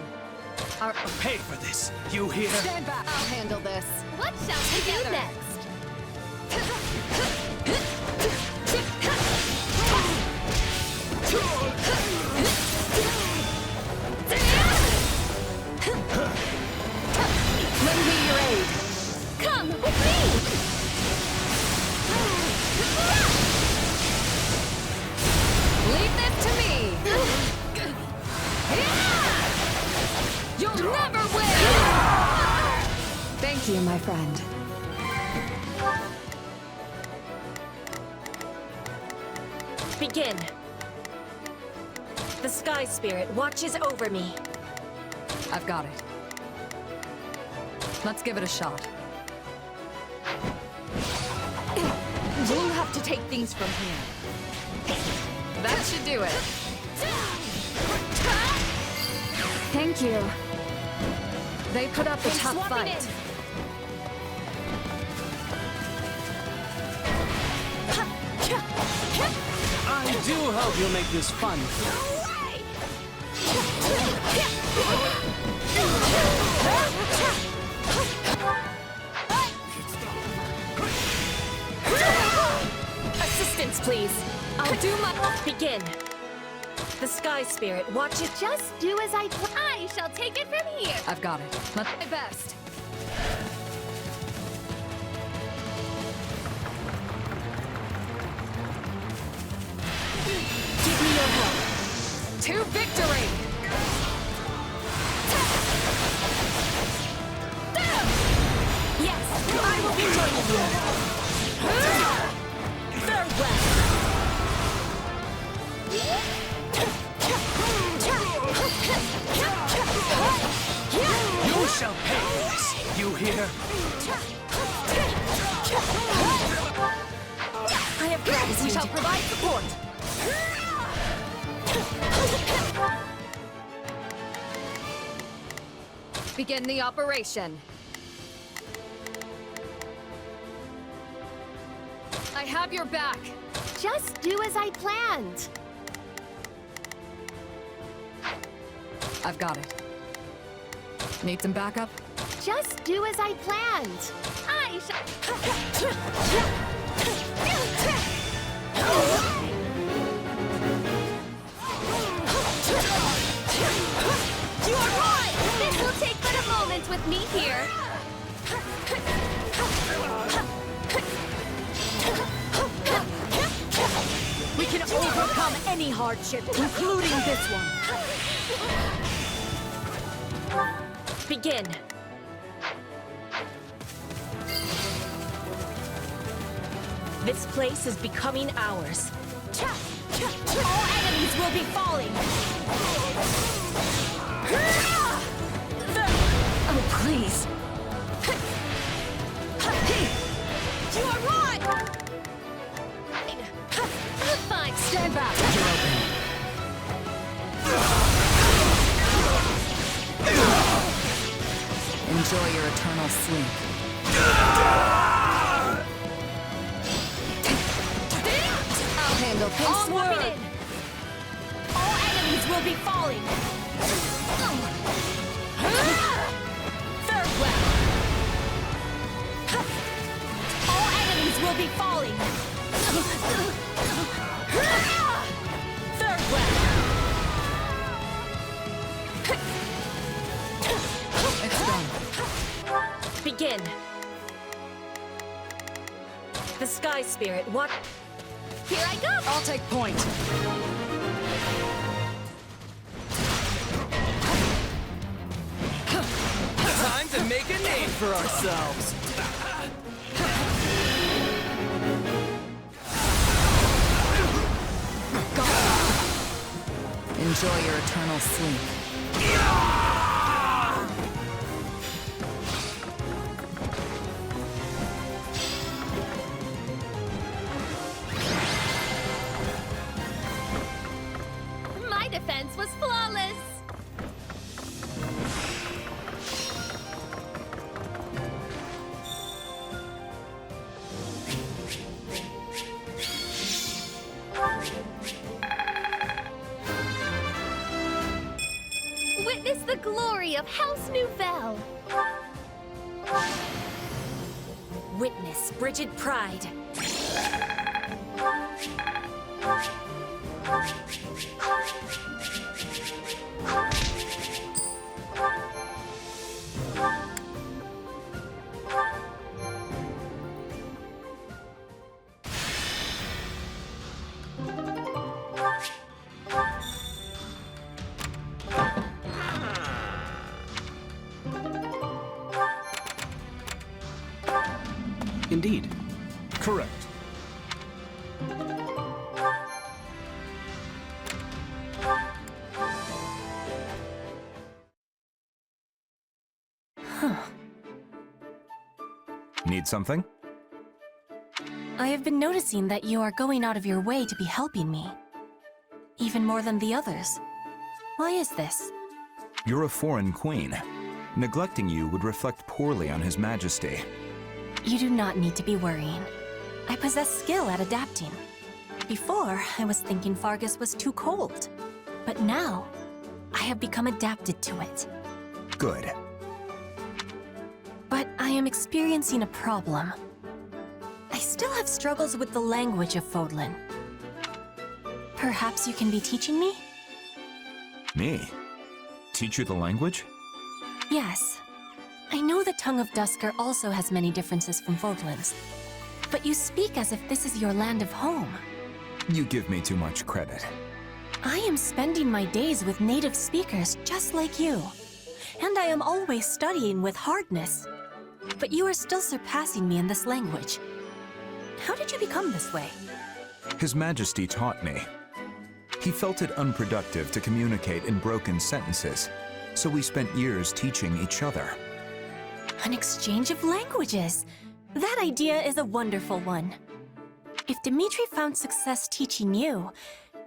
Speaker 11: Our
Speaker 2: pay for this. You hear?
Speaker 11: Stand back. I'll handle this.
Speaker 1: What shall we do next?
Speaker 11: Lend me your aid.
Speaker 1: Come with me.
Speaker 11: Leave this to me. You'll never win! Thank you, my friend.
Speaker 14: Begin. The Sky Spirit watches over me.
Speaker 11: I've got it. Let's give it a shot.
Speaker 13: We'll have to take things from here.
Speaker 11: That should do it. Thank you. They put up a tough fight.
Speaker 18: I do hope you'll make this fun.
Speaker 14: Assistance, please.
Speaker 11: I'll do my...
Speaker 14: Begin. The Sky Spirit watches.
Speaker 1: Just do as I shall take it from here.
Speaker 11: I've got it. My best.
Speaker 14: Give me your help.
Speaker 11: To victory!
Speaker 14: Yes, I will be joining you. Farewell.
Speaker 2: You shall pay for this. You hear?
Speaker 11: I have gratitude. We shall provide support. Begin the operation. I have your back.
Speaker 1: Just do as I planned.
Speaker 11: I've got it. Need some backup?
Speaker 1: Just do as I planned. I shall... You are right! This will take but a moment with me here.
Speaker 12: We can overcome any hardship, including this one.
Speaker 14: Begin. This place is becoming ours.
Speaker 22: All enemies will be falling.
Speaker 13: Oh, please.
Speaker 22: You are right!
Speaker 1: Fine.
Speaker 11: Stand back.
Speaker 13: Enjoy your eternal sleep.
Speaker 11: I'll handle this.
Speaker 22: Onward! All enemies will be falling. Farewell! All enemies will be falling. Farewell!
Speaker 11: It's done.
Speaker 14: The Sky Spirit, what?
Speaker 1: Here I go!
Speaker 14: I'll take point.
Speaker 6: Time to make a name for ourselves!
Speaker 13: Enjoy your eternal sleep.
Speaker 1: My defense was flawless! Witness the glory of House Nouvelle!
Speaker 14: Witness Brigid Pride.
Speaker 18: Indeed.
Speaker 7: Correct.
Speaker 16: Need something?
Speaker 3: I have been noticing that you are going out of your way to be helping me. Even more than the others. Why is this?
Speaker 16: You're a foreign queen. Neglecting you would reflect poorly on His Majesty.
Speaker 3: You do not need to be worrying. I possess skill at adapting. Before, I was thinking Fargus was too cold. But now, I have become adapted to it.
Speaker 16: Good.
Speaker 3: But I am experiencing a problem. I still have struggles with the language of Fodlan. Perhaps you can be teaching me?
Speaker 16: Me? Teach you the language?
Speaker 3: Yes. I know the tongue of Dusker also has many differences from Fodlan's. But you speak as if this is your land of home.
Speaker 16: You give me too much credit.
Speaker 3: I am spending my days with native speakers just like you. And I am always studying with hardness. But you are still surpassing me in this language. How did you become this way?
Speaker 16: His Majesty taught me. He felt it unproductive to communicate in broken sentences, so we spent years teaching each other.
Speaker 3: An exchange of languages! That idea is a wonderful one. If Dimitri found success teaching you,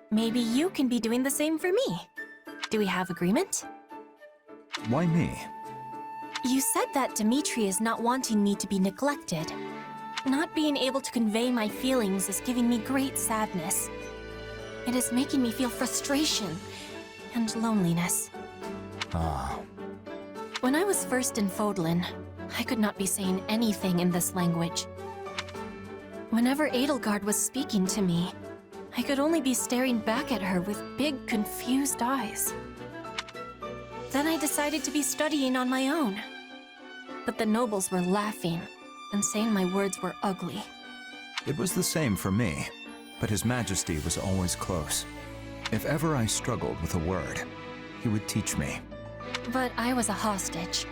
Speaker 3: maybe you can be doing the same for me. Do we have agreement?
Speaker 16: Why me?
Speaker 3: You said that Dimitri is not wanting me to be neglected. Not being able to convey my feelings is giving me great sadness. It is making me feel frustration and loneliness.
Speaker 16: Ah.
Speaker 3: When I was first in Fodlan, I could not be saying anything in this language. Whenever Edelgard was speaking to me, I could only be staring back at her with big, confused eyes. Then I decided to be studying on my own. But the nobles were laughing and saying my words were ugly.
Speaker 16: It was the same for me, but His Majesty was always close. If ever I struggled with a word, he would teach me.
Speaker 3: But I was a hostage.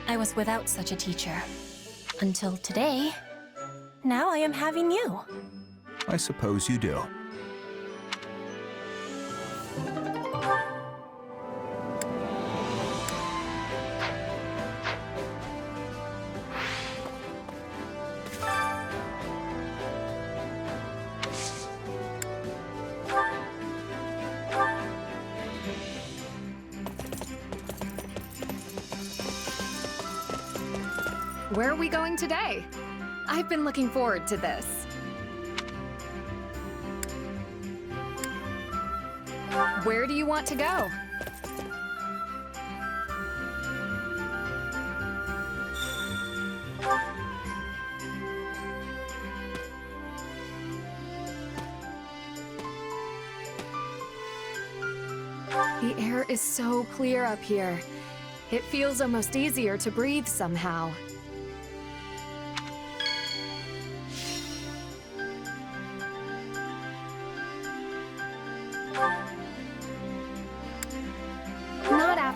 Speaker 3: I was without such a teacher. Until today. Now I am having you.
Speaker 16: I suppose you do.
Speaker 11: Where are we going today? I've been looking forward to this. Where do you want to go? The air is so clear up here. It feels almost easier to breathe somehow.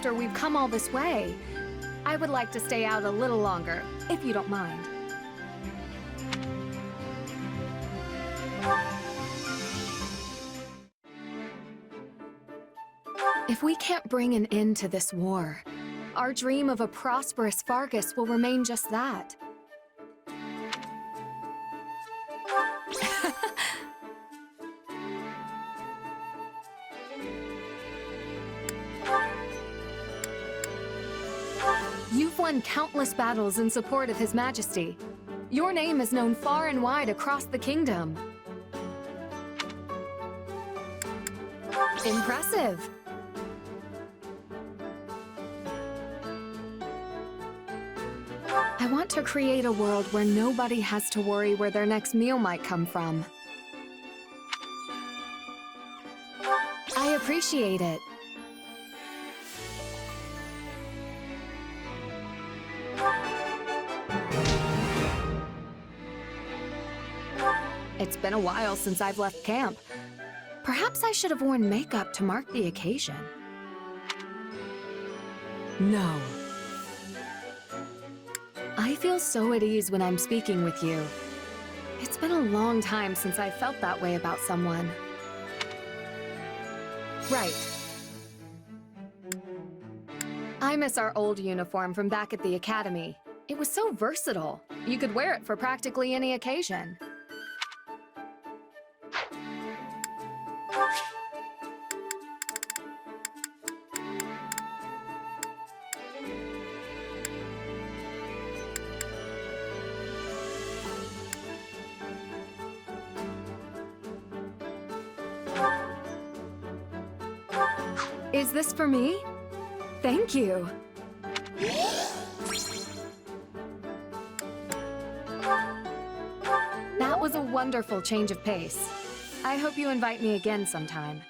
Speaker 11: after we've come all this way. I would like to stay out a little longer, if you don't mind. If we can't bring an end to this war, our dream of a prosperous Fargus will remain just that. You've won countless battles in support of His Majesty. Your name is known far and wide across the kingdom. Impressive. I want to create a world where nobody has to worry where their next meal might come from. I appreciate it. It's been a while since I've left camp. Perhaps I should have worn makeup to mark the occasion. No. I feel so at ease when I'm speaking with you. It's been a long time since I felt that way about someone. Right. I miss our old uniform from back at the academy. It was so versatile. You could wear it for practically any occasion. Is this for me? Thank you. That was a wonderful change of pace. I hope you invite me again sometime.